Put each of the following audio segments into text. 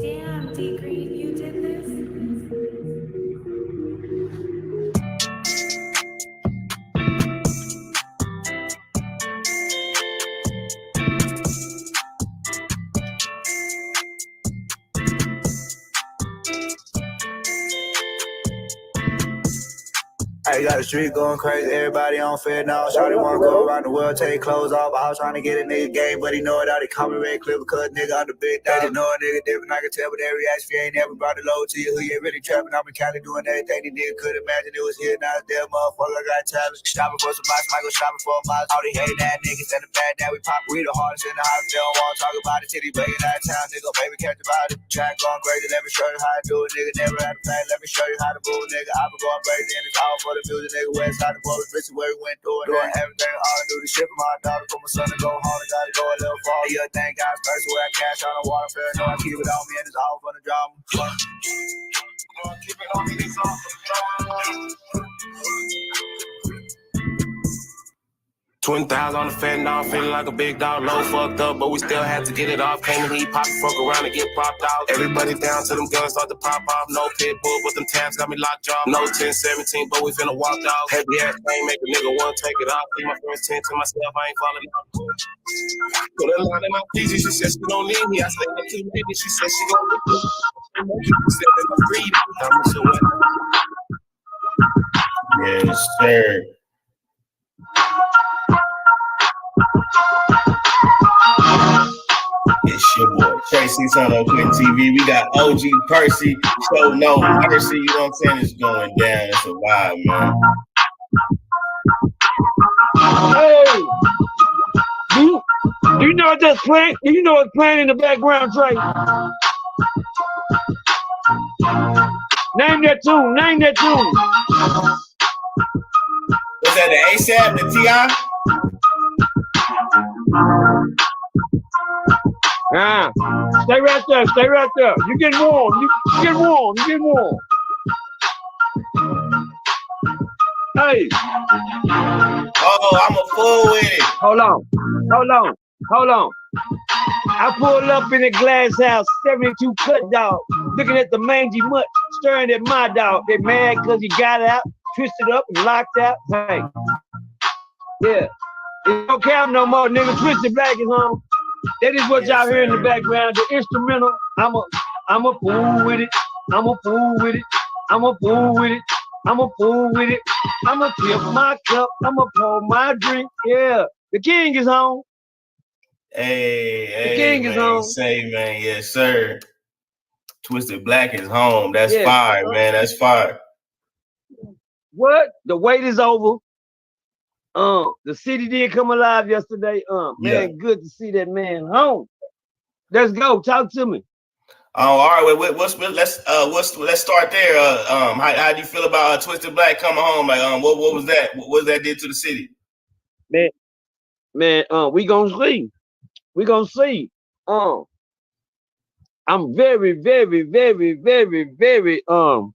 Damn, D Green, you did this? I got the street going crazy, everybody on fed now. Shawty wanna go around the world, take clothes off. I was trying to get a nigga game, but he know it all. They call me red clip because nigga on the big dog. They know a nigga different, I can tell by their reaction. If you ain't never brought the load to you, who you ain't really trapping. I'm kinda doing everything these niggas could imagine. It was here, now it's there, motherfucker. I got talent. Shopping for some box, might go shopping for a box. All these hate that niggas and the bad that we pop. We the hardest in the house, they don't wanna talk about it. Till he breaking out of town, nigga, baby, catch about it. Track going crazy, let me show you how to do it, nigga. Never had to play, let me show you how to move, nigga. I been going crazy and it's all for the music, nigga. West side of the bitch, where we went through it. Doing everything, all I do to ship my daughter for my son to go home. I gotta go a little far. Yeah, thank God's person where I cash on the water. Fair, know I keep it on me and it's all for the drama. Keep it on me, it's all for the drama. Twin thousand on the fentanyl, feeling like a big dog, low fucked up, but we still had to get it off. Came in heat, pop the fuck around and get popped out. Everybody down to them guns start to pop off. No pit bull, but them tabs got me locked jaw. No 10-17, but we finna walk out. Heavy ass thing, make a nigga wanna take it off. Keep my first 10 to myself, I ain't falling off. Put a line in my PG, she said she don't need me. I said that too many, she said she gon' leave me. Said that I'm greedy, I'm so wet. Yes, sir. It's your boy Tracy, son of Quick TV. We got OG Percy, so no mercy. You know what I'm saying? It's going down. It's a vibe, man. Hey, do you know what that's playing? Do you know what's playing in the background, Trey? Name that tune. Name that tune. Was that the ASAP, the T.I.? Stay right there. Stay right there. You get warm. You get warm. You get warm. Hey. Oh, I'm a fool with it. Hold on. Hold on. Hold on. I pulled up in the glass house, 72 cut dog, looking at the mangy mutt, staring at my dog. They mad because he got out, twisted up and locked out. Hey. Yeah. It don't count no more, nigga. Twisted Black is home. That is what y'all hear in the background. The instrumental. I'm a fool with it. I'm a fool with it. I'm a fool with it. I'm a fool with it. I'm a tip my cup. I'm a pour my drink. Yeah. The king is home. Hey, the king man, is home. Say, man, yes, sir. Twisted Black is home. That's fire, man. That's fire. What? The wait is over. The city did come alive yesterday. Man, good to see that man home. Let's go. Talk to me. Oh, all right. Wait, let's start there. How do you feel about Twisted Black coming home? Like, what was that? What that did to the city? Man, we gonna see. We gonna see. I'm very, very, very, very, very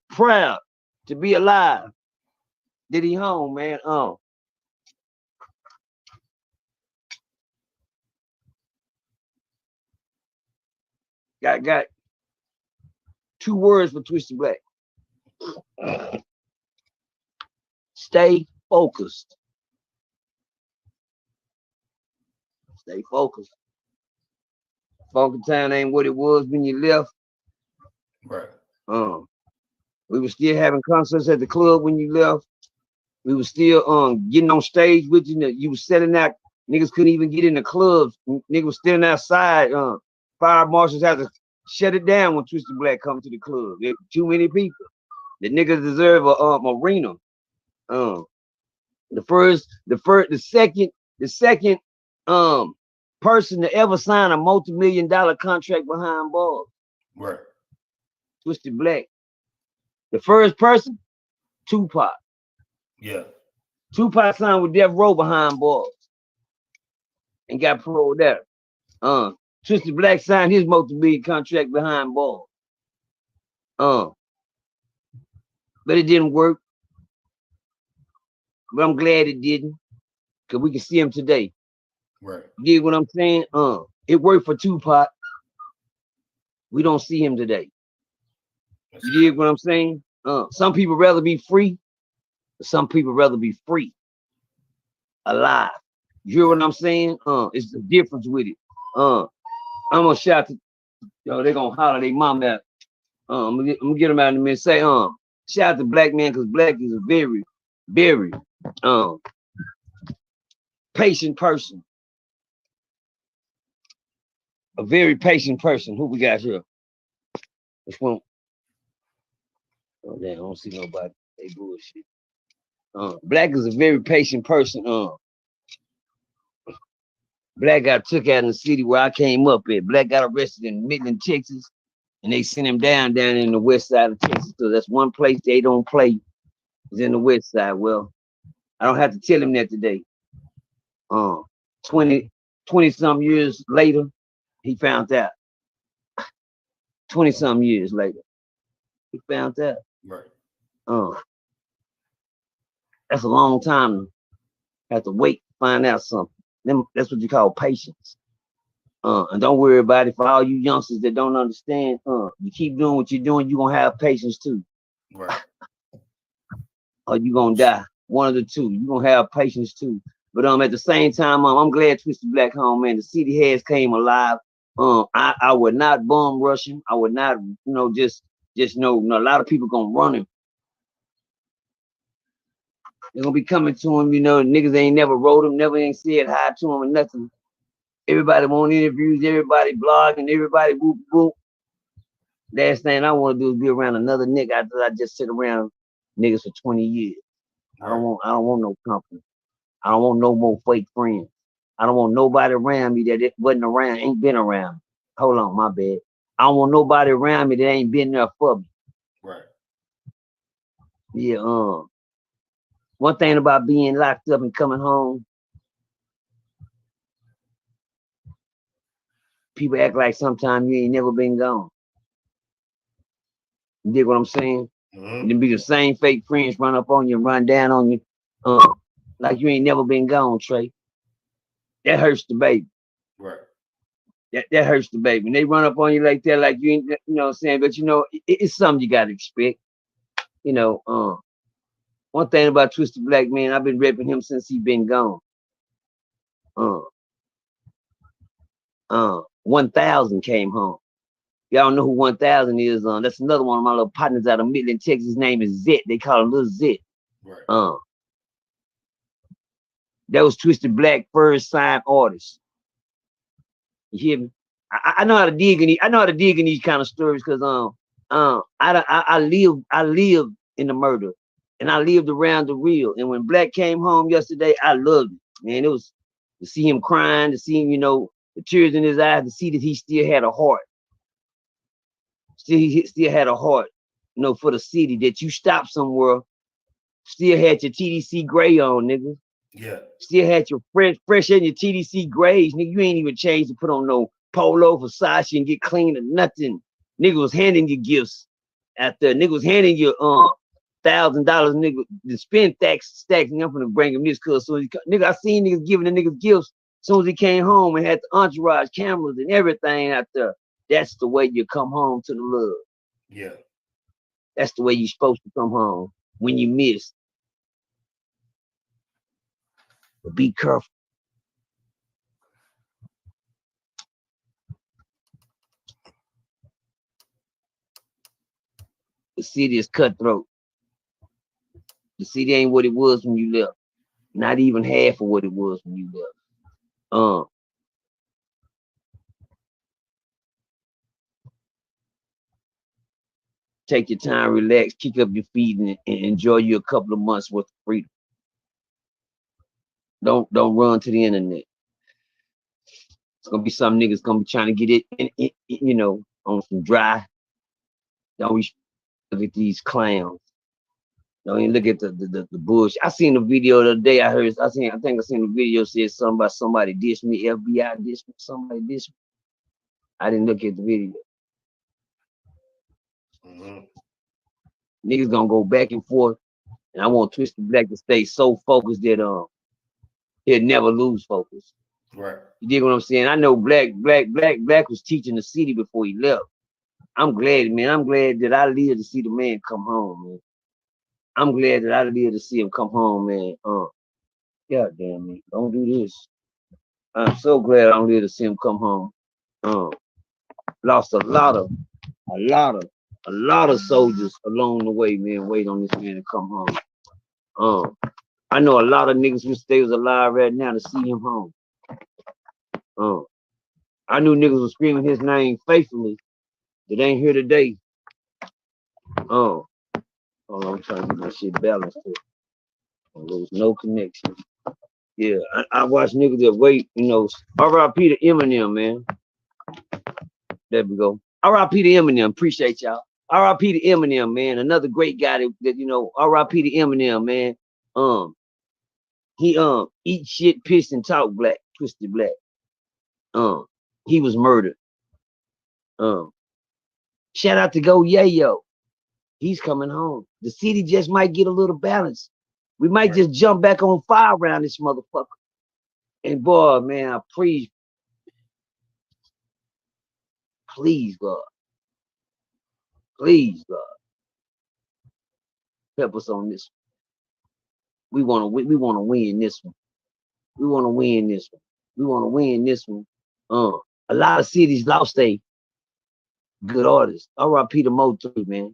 proud to be alive. That he home, man. Got 2 words for Twisted Black. Stay focused. Stay focused. Funky Town ain't what it was when you left. Right. We were still having concerts at the club when you left. We were still getting on stage with you. You were selling out. Niggas couldn't even get in the clubs. Niggas was standing outside. Fire marshals had to shut it down when Twisted Black come to the club. There were too many people. The niggas deserve a arena. The second person to ever sign a multi-million-dollar contract behind bars. Right. Twisted Black. The first person, Tupac. Yeah. Tupac signed with Death Row behind bars and got paroled out. Twisted Black signed his multi-million contract behind bars. But it didn't work. But I'm glad it didn't, because we can see him today. Right. You get what I'm saying? It worked for Tupac. We don't see him today. You dig what I'm saying? Some people rather be free. Some people rather be free, alive. You hear what I'm saying? It's the difference with it. I'm gonna shout to, they gonna holler their mom out. I'm gonna get them out in a minute. Say, shout out to Black man, because Black is a very, very patient person. A very patient person. Who we got here? Which one? Oh, damn, I don't see nobody. They bullshit. Black is a very patient person. Black got took out in the city where I came up at. Black got arrested in Midland, Texas, and they sent him down in the west side of Texas. So that's one place they don't play, is in the west side. Well, I don't have to tell him that today. 20 some years later, he found out. 20 some years later, he found out. Right. That's a long time to have to wait to find out something. That's what you call patience. And don't worry about it. For all you youngsters that don't understand, you keep doing what you're doing, you're gonna have patience too. Right. Or you're gonna die. One of the two. You're gonna have patience too. But at the same time, I'm glad Twisted Black home, man. The city has came alive. I would not bum rush him. I would not, just know a lot of people gonna run him. They're gonna be coming to him, niggas ain't never wrote him, never ain't said hi to him or nothing. Everybody want interviews, everybody blogging, everybody whoop whoop. Last thing I want to do is be around another nigga after I just sit around niggas for 20 years. Right. I don't want no company. I don't want no more fake friends. I don't want nobody around me that wasn't around, ain't been around. Hold on, my bad. I don't want nobody around me that ain't been there for me. Right. Yeah, one thing about being locked up and coming home, people act like sometimes you ain't never been gone. You dig what I'm saying? And then be the same fake friends run up on you and run down on you, like you ain't never been gone, Trey. That hurts the baby. Right. That hurts the baby. And they run up on you like that, like you ain't, what I'm saying? But it's something you gotta expect. One thing about Twisted Black, man, I've been repping him since he been gone. 1000 came home. Y'all know who 1000 is. That's another one of my little partners out of Midland, Texas. His name is Zet. They call him Little Zet. Right. That was Twisted Black first signed artist. You hear me? I know how to dig in these. I know how to dig in these kind of stories because I lived in the murder, and I lived around the real. And when Black came home yesterday, I loved it. Man, it was to see him crying, to see him, the tears in his eyes, to see that he still had a heart. He still had a heart, for the city. That you stopped somewhere, still had your TDC gray on, nigga. Yeah. Still had your fresh in your TDC grays, nigga. You ain't even changed to put on no Polo, Versace, and get clean or nothing. Nigga was handing you gifts out there. Nigga was handing you $1,000, nigga, to spend stacks. And I'm gonna bring him this cause so nigga, I seen niggas giving the niggas gifts as soon as he came home and had the entourage cameras and everything out there. That's the way you come home to the love. Yeah. That's the way you're supposed to come home when you miss. But be careful. The city is cutthroat. The city ain't what it was when you left. Not even half of what it was when you left. Take your time, relax, kick up your feet, and enjoy you a couple of months worth of freedom. Don't run to the internet. It's gonna be some niggas gonna be trying to get it, on some dry. Don't look at these clowns. Don't even look at the bullshit. I seen the video the other day. I think I seen the video said something about somebody dish me, FBI dish me, somebody dish me. I didn't look at the video. Niggas gonna go back and forth, and I want Twisted Black to stay so focused that he'll never lose focus. Right. You dig what I'm saying? I know Black was teaching the city before he left. I'm glad, man. I'm glad that I live to see the man come home, man. I'm glad that I live to see him come home, man. God damn it. Don't do this. I'm so glad I'm live to see him come home. Lost a lot of soldiers along the way, man, wait on this man to come home. I know a lot of niggas wish they was alive right now to see him home. I knew niggas was screaming his name faithfully that ain't here today. Hold on, I'm trying to get my shit balanced here. There was no connection. Yeah, I watch niggas that wait, you know. R.I.P. to Eminem, man. There we go. R.I.P. to Eminem. Appreciate y'all. R.I.P. to Eminem, man. Another great guy that you know. R.I.P. to Eminem, man. He eat shit, piss, and talk black, twisted black. He was murdered. Shout out to Go Yayo. He's coming home. The city just might get a little balance. We might just jump back on fire around this motherfucker. And boy, man, I please God. Please, God. Help us on this one. We want to win this one. We want to win this one. We want to win this one. A lot of cities lost a good artist. R.I.P. to Mo 3, man.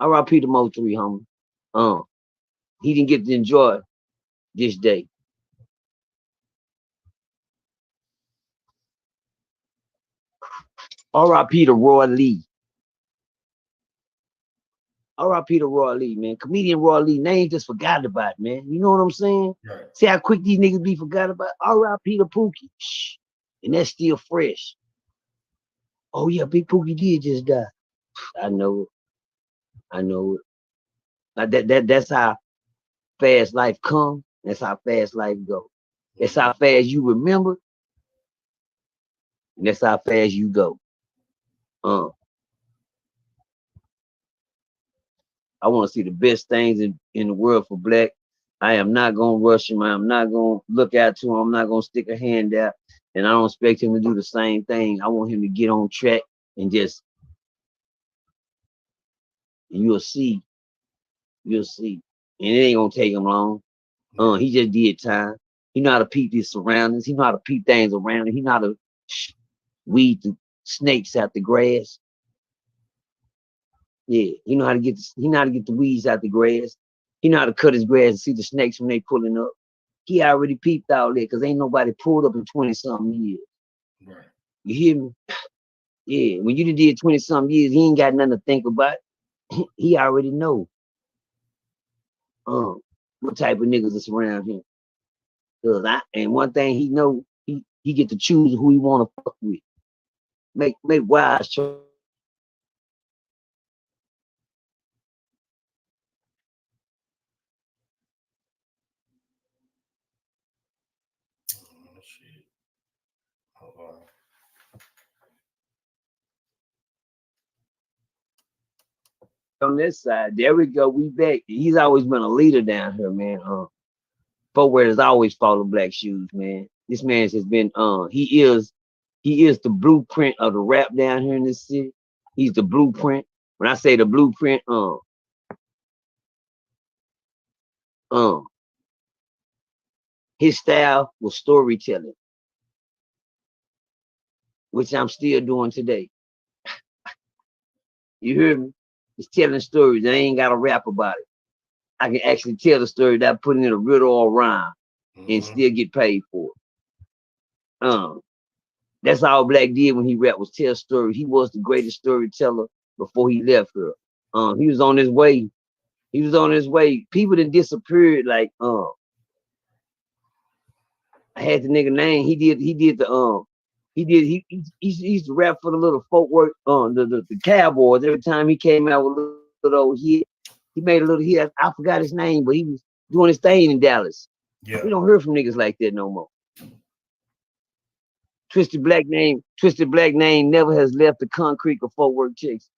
R.I.P. to Mo 3, homie. He didn't get to enjoy this day. R.I.P. to Roy Lee. R.I.P. to Roy Lee, man. Comedian Roy Lee, name just forgot about, man. You know what I'm saying? Right. See how quick these niggas be forgot about? R.I.P. to Pookie. Shh. And that's still fresh. Oh yeah, Big Pookie did just die. I know it. I know it. That's how fast life come. That's how fast life go. That's how fast you remember. And that's how fast you go. I want to see the best things in the world for black. I am not gonna rush him. I'm not gonna look out to him. I'm not gonna stick a hand out. And I don't expect him to do the same thing. I want him to get on track and just, and you'll see. You'll see. And it ain't gonna take him long. He just did time. He know how to peep his surroundings. He know how to peep things around him. He know how to weed the snakes out the grass. Yeah, he know how to get the weeds out the grass. He know how to cut his grass and see the snakes when they pulling up. He already peeped out there because ain't nobody pulled up in 20-something years. Right. You hear me? Yeah, when you did 20-something years, he ain't got nothing to think about. He already know what type of niggas is around him. And one thing he know, he get to choose who he want to fuck with. Make wise choices. On this side, there we go. We back. He's always been a leader down here, man. Forward has always followed black shoes, man. This man has been he is the blueprint of the rap down here in this city. He's the blueprint. When I say the blueprint, his style was storytelling, which I'm still doing today. You hear me? It's telling stories. I ain't got to rap about it. I can actually tell the story without putting in a riddle or rhyme and still get paid for it. That's all Black did when he rapped, was tell stories. He was the greatest storyteller before he left here. He was on his way. He was on his way. People that disappeared, like I had the nigga name. He used to rap for the little folk work the Cowboys. Every time he came out with a little old hit, he made a little hit. I forgot his name, but he was doing his thing in Dallas. Yeah. We don't hear from niggas like that no more. Twisted Black name never has left the concrete of folk work chicks.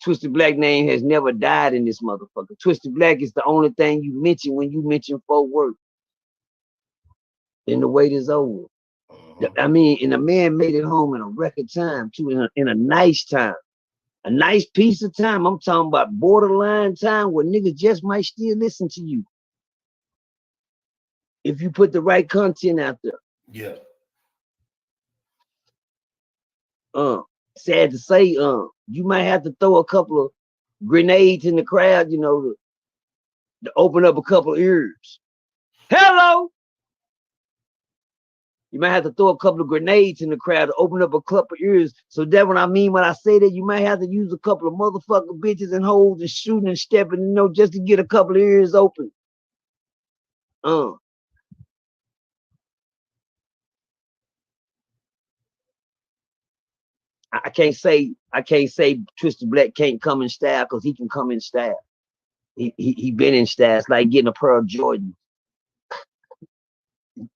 Twisted Black name has never died in this motherfucker. Twisted Black is the only thing you mention when you mention folk work. And the wait is over. I mean, and the man made it home in a record time, too, in a nice time. A nice piece of time. I'm talking about borderline time where niggas just might still listen to you. If you put the right content out there. Yeah. Sad to say, you might have to throw a couple of grenades in the crowd, you know, to open up a couple of ears. Hello. You might have to throw a couple of grenades in the crowd to open up a couple of ears. So that when I mean when I say that, you might have to use a couple of motherfucking bitches and hoes and shooting and stepping, you know, just to get a couple of ears open. I can't say Twisted Black can't come in style because he can come in style. He been in style. It's like getting a pair of Jordan.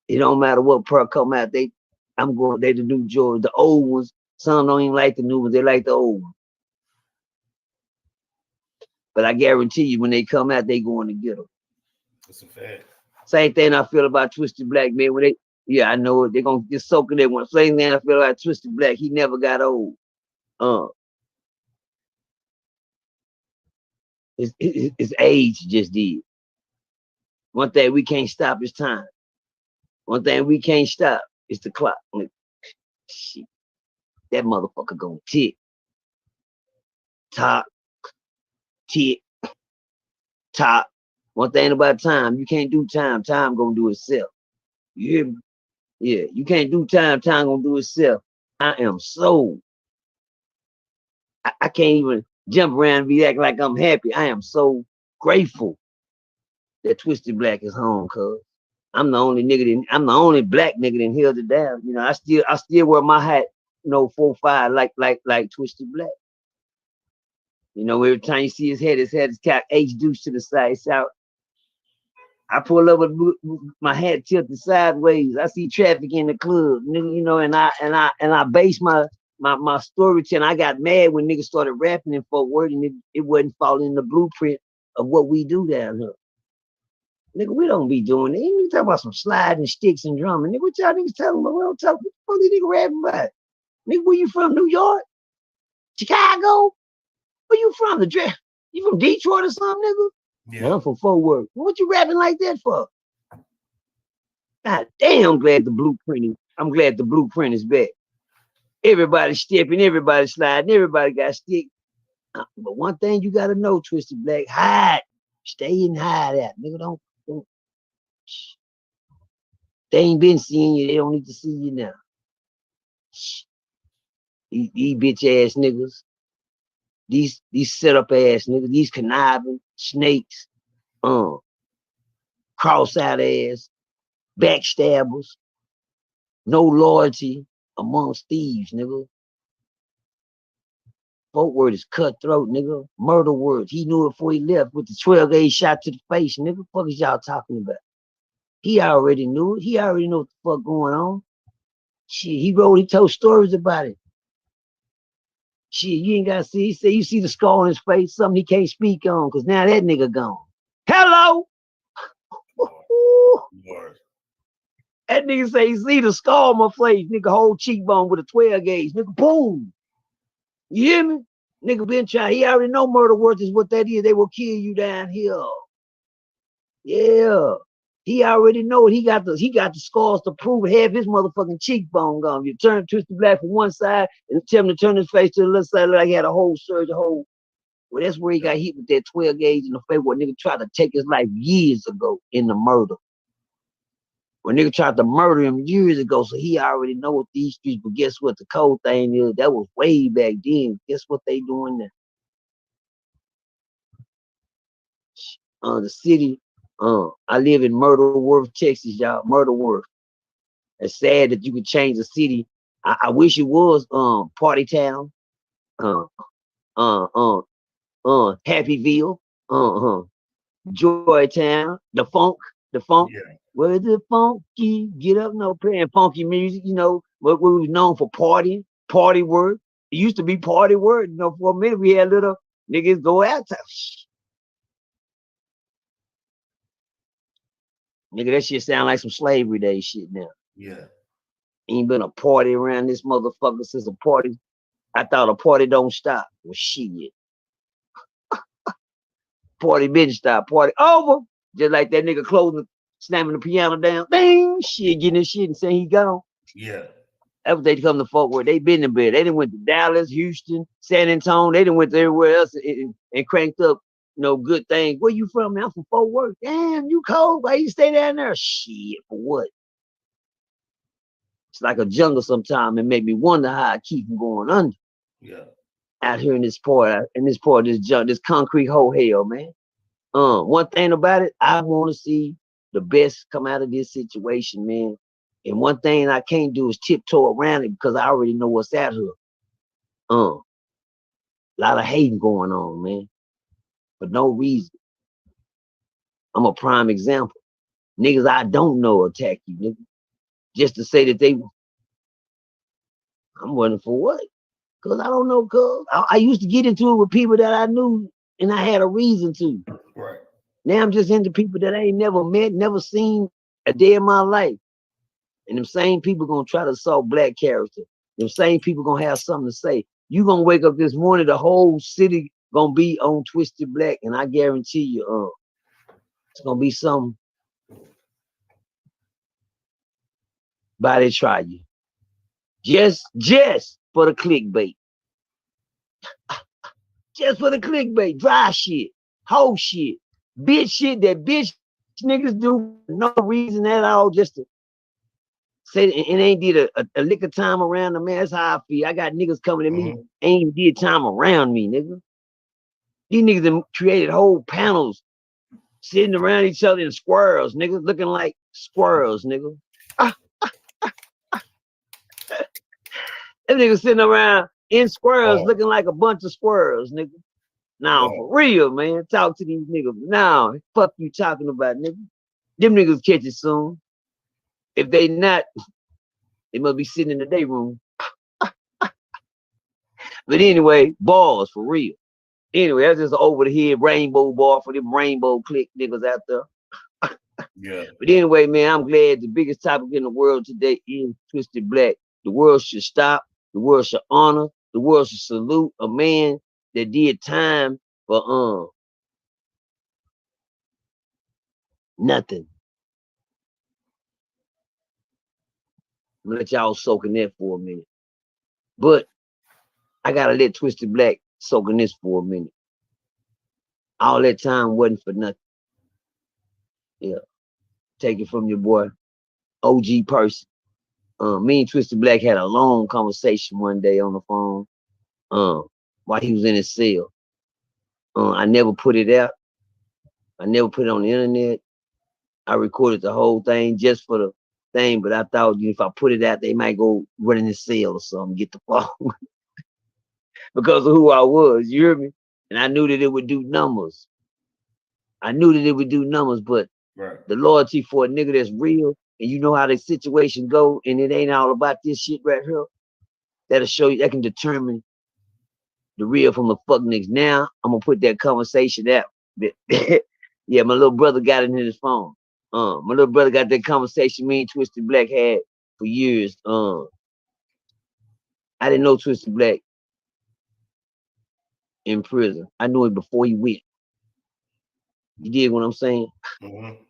It don't matter what pair come out. They the new Jordan. The old ones, some don't even like the new ones. They like the old ones. But I guarantee you, when they come out, they going to get them. That's a fact. Same thing I feel about Twisted Black, man. When I know it. They're gonna get soaking that one. Same thing I feel about Twisted Black. He never got old. His age just did. One thing we can't stop is time. One thing we can't stop is the clock. Shit, that motherfucker gonna tick. Top, tick, top. One thing about time, you can't do time. Time gonna do itself. You hear me? Yeah, you can't do time. Time gonna do itself. I am so. I can't even jump around and be acting like I'm happy. I am so grateful that Twisted Black is home, cuz I'm the only nigga I'm the only black nigga in held it down. You know, I still wear my hat, you know, 4-5 like Twisted Black. You know, every time you see his head is got H deuce to the side. It's out. I pull up with my hat tilted sideways. I see traffic in the club, nigga, you know, and I base my story telling. I got mad when niggas started rapping in Fort Worth and it wasn't following the blueprint of what we do down here. Nigga, we don't be doing it. You talk about some sliding sticks and drumming. Nigga, what y'all niggas telling me? We don't talk. What the fuck these niggas rapping about? Nigga, where you from? New York? Chicago? Where you from? You from Detroit or something, nigga? Yeah. No, I'm from Fort Worth. What you rapping like that for? God damn, I'm glad the blueprint is back. Everybody stepping, everybody sliding, everybody got stick. But one thing you gotta know, Twisted Black, hide. Stay and hide that. Nigga, don't. They ain't been seeing you, they don't need to see you now. These bitch ass niggas. These set up ass niggas, these conniving snakes, cross out ass, backstabbers, no loyalty amongst thieves, nigga. Fort Worth is cutthroat, nigga. Murder words. He knew it before he left with the 12-gauge shot to the face, nigga. Fuck is y'all talking about? He already knew it. He already know what the fuck going on. Shit, he told stories about it. Shit, you ain't gotta see. He said you see the scar on his face, something he can't speak on, because now that nigga gone. Hello. Lord. That nigga say he see the scar on my face, nigga, whole cheekbone with a 12-gauge, nigga, boom. You hear me? Nigga been trying. He already know murder words is what that is. They will kill you down here. Yeah. He already know it. He got the scars to prove it. Half his motherfucking cheekbone gone. You turn Twisted Black from one side and tell him to turn his face to the other side like he had a whole surge, Well, that's where he got hit with that 12-gauge in the face where nigga tried to take his life years ago in the murder. When nigga tried to murder him years ago, so he already know what these streets, but guess what? The cold thing is, that was way back then. Guess what they doing now? The city, I live in Myrtle Worth, Texas, y'all. Myrtle Worth. It's sad that you could change the city. I wish it was Party Town, Happyville, Joy Town, the funk. Yeah. Where's the funky? Get up, no playing funky music, you know, what we was known for party word. It used to be party word, you know, for a minute we had little niggas go out. Nigga, that shit sound like some slavery day shit now. Yeah. Ain't been a party around this motherfucker since a party. I thought a party don't stop. Well, shit. Party didn't stop. Party over. Just like that nigga closing, slamming the piano down. Bang! Shit, getting his shit and saying he gone. Yeah. That's what they come to fuck with. They been in bed. They done went to Dallas, Houston, San Antonio. They done went to everywhere else and cranked up, good things. Where you from, man? I'm from Fort Worth. Damn, you cold. Why you stay down there? Shit, for what? It's like a jungle sometimes. It made me wonder how I keep from going under. Yeah. Out here in this this concrete hole hell, man. One thing about it, I want to see the best come out of this situation, man. And one thing I can't do is tiptoe around it because I already know what's out here. A lot of hating going on, man, for no reason. I'm a prime example. Niggas I don't know attack you, nigga, just to say that I'm running for what? Cause I don't know, cuz I used to get into it with people that I knew and I had a reason to. Right. Now I'm just into people that I ain't never met, never seen a day in my life. And them same people gonna try to assault black character. Them same people gonna have something to say. You gonna wake up this morning, the whole city gonna be on Twisted Black, and I guarantee you, it's gonna be something. By they try you. Just for the clickbait. Just for the clickbait. Dry shit. Whole shit. Bitch shit that bitch niggas do for no reason at all, just to say it ain't did a lick of time around the man. That's how I feel. I got niggas coming to me, ain't even did time around me, nigga. These niggas have created whole panels sitting around each other in squirrels, nigga, looking like squirrels, nigga. Them niggas sitting around in squirrels looking like a bunch of squirrels, nigga. Now, for real, man, talk to these niggas. Now, fuck you talking about, nigga. Them niggas catch it soon. If they not, they must be sitting in the day room. But anyway, balls for real. Anyway, that's just over the head rainbow ball for them rainbow click niggas out there. Yeah. But anyway, man, I'm glad the biggest topic in the world today is Twisted Black. The world should stop. The world should honor. The world should salute a man that did time for nothing. I'm gonna let y'all soak in that for a minute. But I gotta let Twisted Black soak in this for a minute. All that time wasn't for nothing. Yeah. Take it from your boy, OG Percy. Me and Twisted Black had a long conversation one day on the phone while he was in his cell. I never put it out. I never put it on the internet. I recorded the whole thing just for the thing, but I thought if I put it out, they might go run in his cell or something, get the phone. Because of who I was, you hear me? And I knew that it would do numbers. I knew that it would do numbers, but the loyalty for a nigga that's real, and you know how the situation go, and it ain't all about this shit right here, that'll show you, that can determine the real from the fuck niggas. Now, I'm gonna put that conversation out. Yeah, my little brother got it in his phone. My little brother got that conversation me and Twisted Black had for years. I didn't know Twisted Black in prison. I knew him before he went. You dig what I'm saying?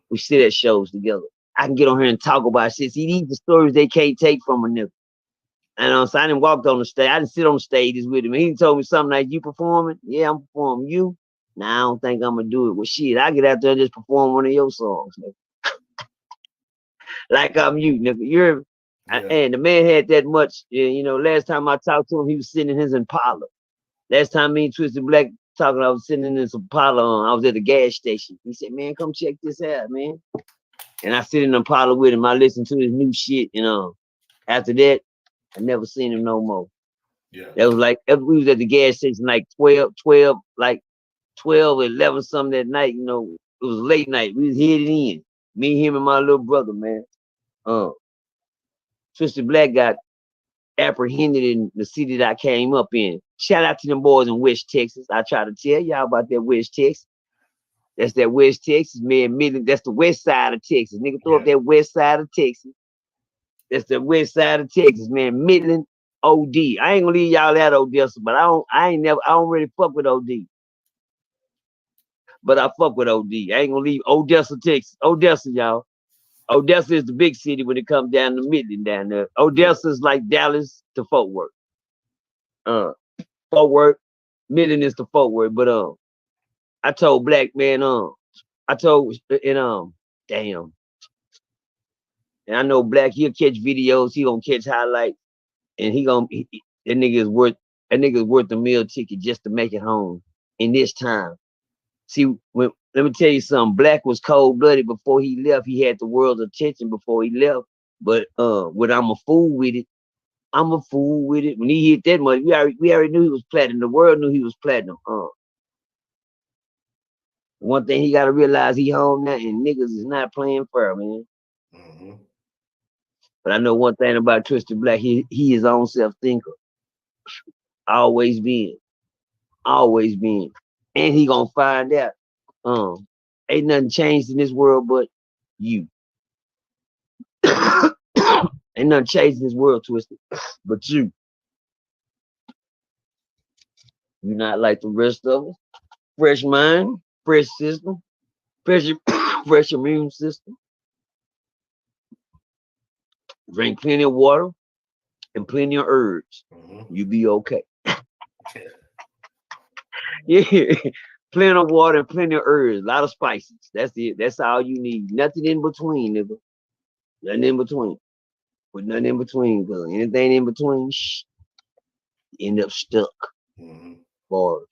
We sit at shows together. I can get on here and talk about shit. See, these are stories they can't take from a nigga. And so I didn't walk on the stage. I didn't sit on the stages with him. He told me something like, "You performing?" "Yeah, I'm performing." "You?" "Nah, I don't think I'm gonna do it." "Well, shit, I get out there and just perform one of your songs, nigga." Like I'm you, nigga. You're, and the man had that much. Last time I talked to him, he was sitting in his Impala. Last time me and Twisted Black talking, I was sitting in this Impala. I was at the gas station. He said, "Man, come check this out, man." And I sit in the Impala with him. I listen to his new shit. After that, I never seen him no more. Yeah. That was like, we was at the gas station like 12, 11 something that night. It was late night. We was headed in. Me, him, and my little brother, man. Twisted Black got apprehended in the city that I came up in. Shout out to them boys in West Texas. I try to tell y'all about that West Texas. That's that West Texas, man. Midland, that's the west side of Texas. Nigga, throw up that west side of Texas. That's the west side of Texas, man. Midland, OD. I ain't gonna leave y'all at Odessa, but I don't really fuck with OD. But I fuck with OD. I ain't gonna leave Odessa, Texas. Odessa, y'all. Odessa is the big city when it comes down to Midland down there. Odessa is like Dallas to Fort Worth. Fort Worth, Midland is to Fort Worth. But I told Black man, I told damn. And I know Black, he'll catch videos, he gonna catch highlights, and that nigga is worth a meal ticket just to make it home in this time. See, let me tell you something. Black was cold-blooded before he left. He had the world's attention before he left. But when I'm a fool with it, I'm a fool with it. When he hit that much, we already knew he was platinum. The world knew he was platinum. One thing he gotta realize, he home now, and niggas is not playing fair, man. Mm-hmm. But I know one thing about Twisted Black, he his own self-thinker. Always been. Always been. And he gonna find out. Ain't nothing changed in this world but you. Ain't nothing changed in this world, Twisted, but you. You're not like the rest of us. Fresh mind, fresh system, fresh immune system. Drink plenty of water and plenty of herbs. Mm-hmm. You be okay. Yeah. Plenty of water and plenty of herbs, a lot of spices. That's it. That's all you need. Nothing in between, nigga. Nothing in between. But nothing in between, cause anything in between, you end up stuck. Mm-hmm. Bars.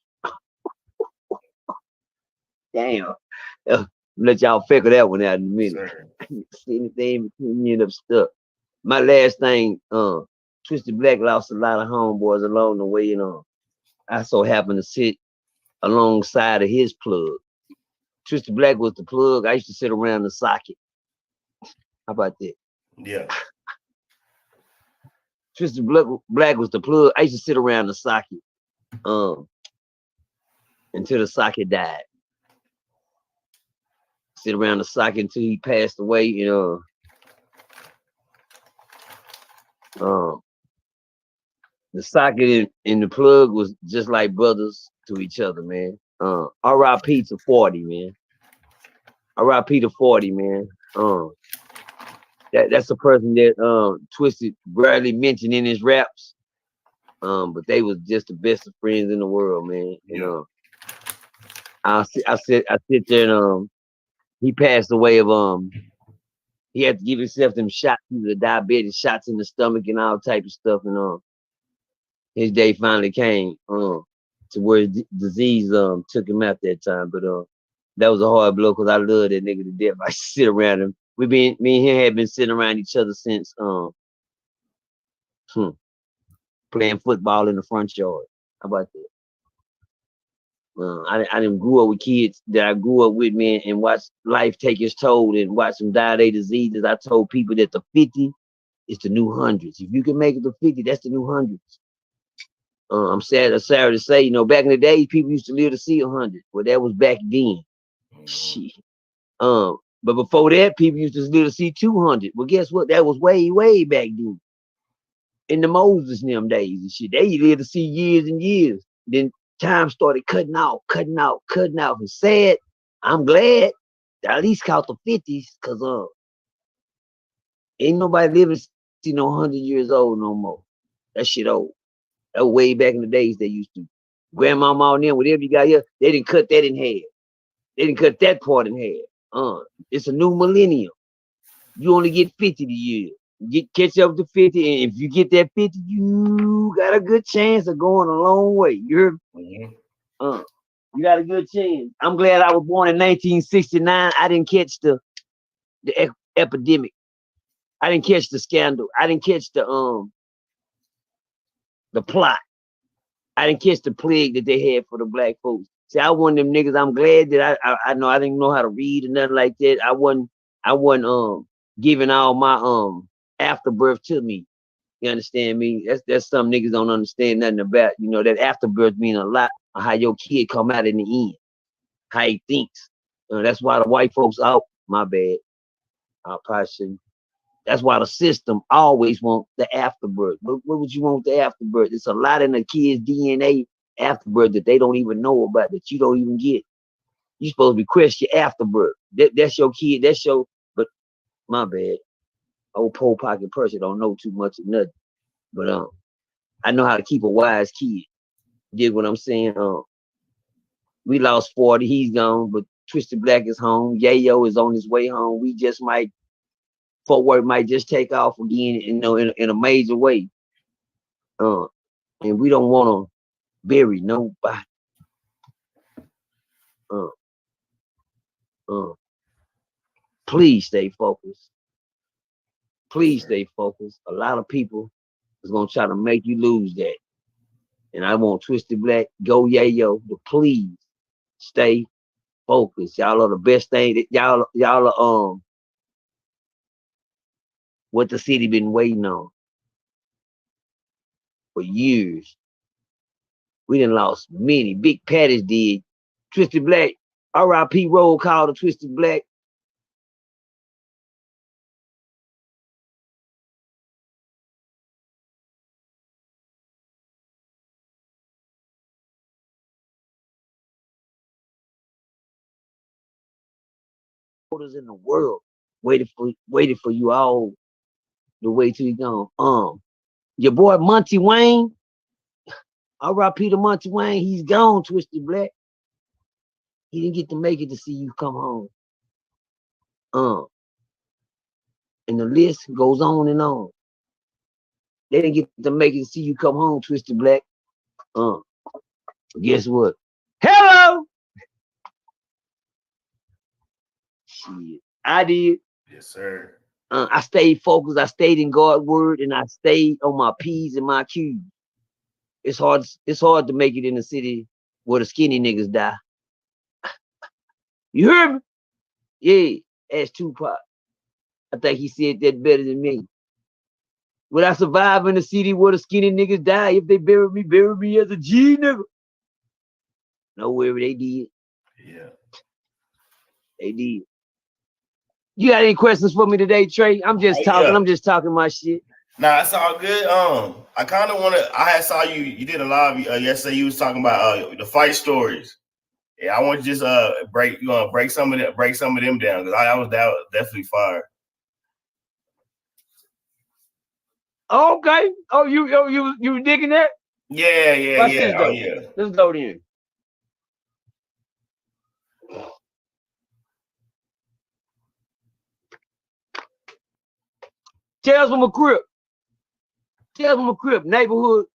Damn. Let y'all figure that one out in a minute. Anything in between, you end up stuck. My last thing, Twisted Black lost a lot of homeboys along the way, I so happened to sit alongside of his plug. Twisted Black was the plug. I used to sit around the socket. How about that? Yeah. Twisted Black was the plug. I used to sit around the socket until the socket died. Sit around the socket until he passed away, the socket and the plug was just like brothers to each other, man. R.I.P. to 40, man. R.I.P. to 40, man. That's a person that Twisted rarely mentioned in his raps. But they was just the best of friends in the world, man. I sit there and he passed away of he had to give himself them shots, the diabetes shots in the stomach and all type of stuff, and his day finally came to where disease took him out that time. But that was a hard blow because I love that nigga to death. I sit around him. Me and him had been sitting around each other since playing football in the front yard. How about that? I didn't grew up with kids that I grew up with, man, and watched life take its toll and watch them die of their diseases. I told people that the 50 is the new hundreds. If you can make it to 50, that's the new hundreds. I'm sorry to say, back in the day, people used to live to see 100. Well, that was back then. Shit. But before that, people used to live to see 200. Well, guess what? That was way, way back then. In the Moses and them days and shit, they lived to see years and years. Then time started cutting out. And sad, I'm glad that I at least caught the 50s, because ain't nobody living to see no 100 years old no more. That shit old. That was way back in the days they used to. Grandmama and them, whatever you got here, they didn't cut that in half. They didn't cut that part in half. It's a new millennium. You only get 50 a year. Catch up to 50, and if you get that 50, you got a good chance of going a long way. You heard me? You got a good chance. I'm glad I was born in 1969. I didn't catch the epidemic. I didn't catch the scandal. I didn't catch the plot. I didn't catch the plague that they had for the black folks. See, I one of them niggas. I'm glad that I know I didn't know how to read or nothing like that. I wasn't giving all my afterbirth to me. You understand me? That's some niggas don't understand nothing about. That afterbirth mean a lot of how your kid come out in the end, how he thinks. That's why the white folks out. My bad. I probably shouldn't. That's why the system always wants the afterbirth. What would you want the afterbirth? It's a lot in the kid's DNA afterbirth that they don't even know about, that you don't even get. You supposed to request your afterbirth. That's your kid. That's your. But my bad. Old pole pocket Percy don't know too much of nothing. But I know how to keep a wise kid. Dig what I'm saying? We lost 40. He's gone, but Twisted Black is home. Yayo is on his way home. We just might. Footwork might just take off again, you know, in a major way. And we don't want to bury nobody. Please stay focused. Please stay focused. A lot of people is gonna try to make you lose that. And I want Twisted Black, go Yayo, but please stay focused. Y'all are the best thing that y'all are what the city been waiting on for years. We done lost many. Big Patties did. Twisted Black, R.I.P. roll call to Twisted Black. In the world waited for you all the way till you gone. Your boy Monty Wayne, R.I.P. to Monty Wayne, he's gone. Twisted Black, he didn't get to make it to see you come home. And the list goes on and on. They didn't get to make it to see you come home, Twisted Black. Guess what? Hello. Shit, I did. Yes, sir. I stayed focused. I stayed in God's word, and I stayed on my P's and my Q's. It's hard to make it in the city where the skinny niggas die. You heard me? Yeah, ask Tupac. I think he said that better than me. Would I survive in the city where the skinny niggas die? If they bury me as a G nigga. Nowhere they did. Yeah. They did. You got any questions for me today, Trey? I'm just talking. Yeah. I'm just talking my shit. Nah, it's all good. I kind of want to. I had saw you did a live yesterday. You was talking about the fight stories. Yeah, I want to just break some of them down because that was definitely fire. Okay. Oh, you digging that? Yeah. Watch this, though. Yeah. Let's go then. Tales from a crib. Neighborhood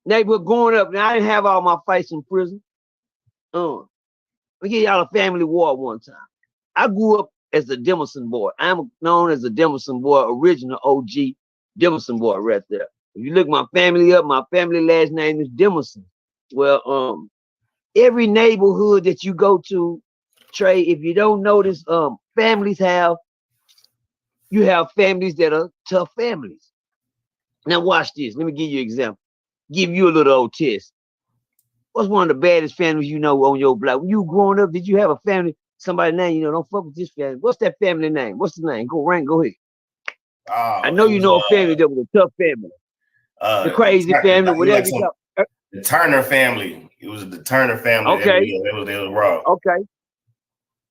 growing up. Now I didn't have all my fights in prison. Let me give y'all a family war one time. I grew up as a Demerson boy. I'm known as a Demerson boy, original OG Demerson boy right there. If you look my family up, my family last name is Demerson. Well, every neighborhood that you go to, Trey, if you don't notice, families have families that are tough families. Now watch this. Let me give you an example. Give you a little old test. What's one of the baddest families you know on your block? When you were growing up, did you have a family, somebody name, don't fuck with this family? What's that family name? What's the name? Go ahead. I know you know a family that was a tough family. The crazy family, whatever you call. The Turner family. It was the Turner family. Okay. They was raw. Okay.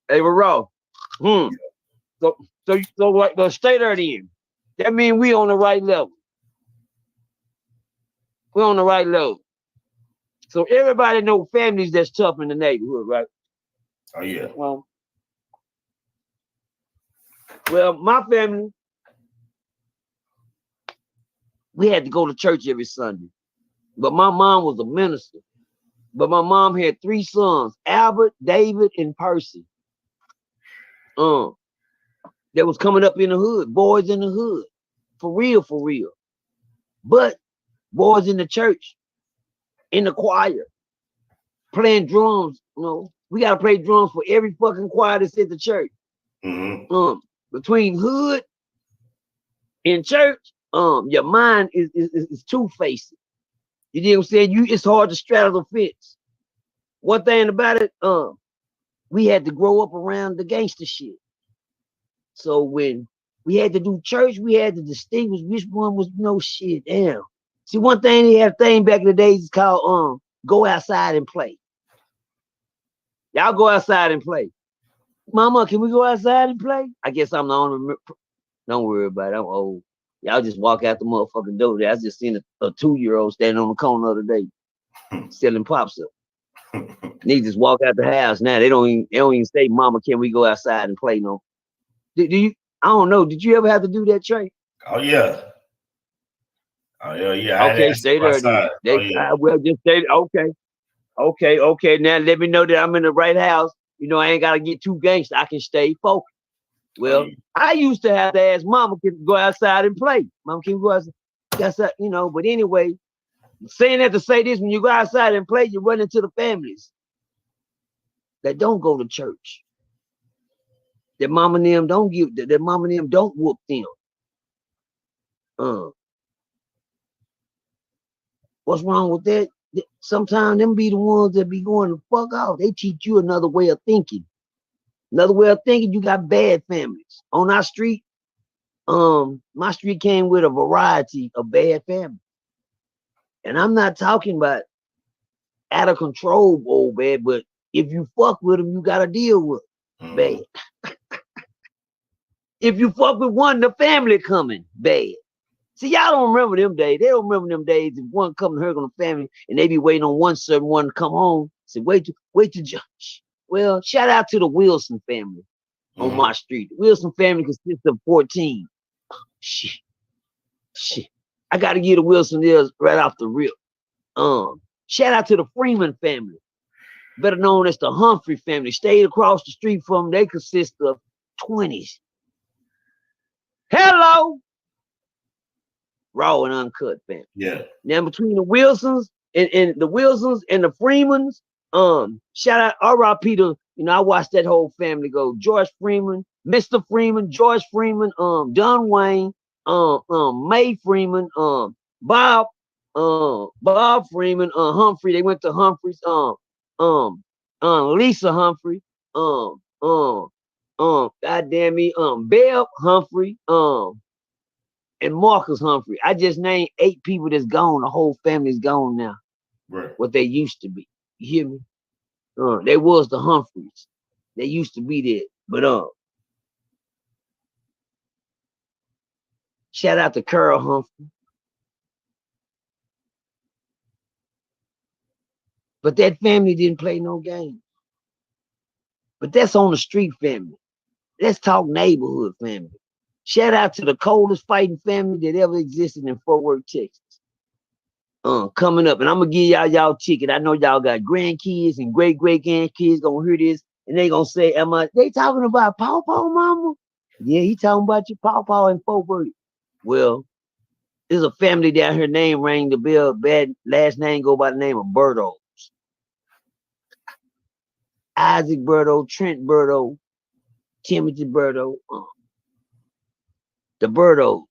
They were raw. So like, stay there then. That means we on the right level. We're on the right level. So everybody know families that's tough in the neighborhood, right? Oh yeah. Well, my family, we had to go to church every Sunday. But my mom was a minister. But my mom had 3 sons, Albert, David, and Percy. That was coming up in the hood, boys in the hood. For real. But boys in the church, in the choir, playing drums. We gotta play drums for every fucking choir that's at the church. Mm-hmm. Between hood and church, your mind is two-faced. You know what I'm saying? It's hard to straddle the fence. One thing about it, we had to grow up around the gangster shit. So when We had to do church. We had to distinguish which one was no shit. Damn. See, one thing they had a thing back in the days is called go outside and play. Y'all go outside and play. Mama, can we go outside and play? I guess I'm the only. Don't worry about it. I'm old. Y'all just walk out the motherfucking door there. I just seen a 2-year-old standing on the corner the other day selling pops up. Niggas just walk out the house now. They don't even say, "Mama, can we go outside and play?" No. Do you? I don't know. Did you ever have to do that, Trey? Oh yeah. Oh yeah. Okay, stay there then. Well, just stay. Okay. Now let me know that I'm in the right house. You know, I ain't gotta get too gangster. I can stay focused. Well, I used to have to ask Mama, can we go outside and play? Mama, can we go outside? You know, but anyway, saying that to say this, when you go outside and play, you run into the families that don't go to church. That mama and them don't give, that mama and them don't whoop them. What's wrong with that? Sometimes them be the ones that be going to fuck off. They teach you another way of thinking. Another way of thinking, you got bad families. On our street, my street came with a variety of bad families. And I'm not talking about out of control old bad, but if you fuck with them, you gotta deal with them. Bad. If you fuck with one, the family coming bad. See, y'all don't remember them days. They don't remember them days. If one come to hurt on the family and they be waiting on one certain one to come home, say, wait to judge. Well, shout out to the Wilson family on my street. The Wilson family consists of 14. Shit. I gotta give the Wilson ears right off the rip. Shout out to the Freeman family, better known as the Humphrey family. Stayed across the street from them. They consist of 20s. Hello. Raw and uncut family. Yeah. Now between the Wilsons and the Wilsons and the Freemans, shout out R.I.P. to, you know, I watched that whole family go. George Freeman, Mr. Freeman, George Freeman, Don Wayne, May Freeman, Bob Freeman, Humphrey. They went to Humphreys, Lisa Humphrey, goddamn me, Bell Humphrey, and Marcus Humphrey. I just named 8 people that's gone. The whole family's gone now. Right. What they used to be. You hear me? They was the Humphreys. They used to be there. But shout out to Carl Humphrey. But that family didn't play no game. But that's on the street family. Let's talk neighborhood family. Shout out to the coldest fighting family that ever existed in Fort Worth, Texas. Coming up, and I'm gonna give y'all ticket. I know y'all got grandkids and great grandkids gonna hear this, and they gonna say, they talking about Paw Paw, mama? Yeah, he talking about your Paw Paw in Fort Worth. Well, there's a family down here, name rang the bell, bad last name go by the name of Berto. Isaac Berto, Trent Berto, Timothy Berto, the Bertos.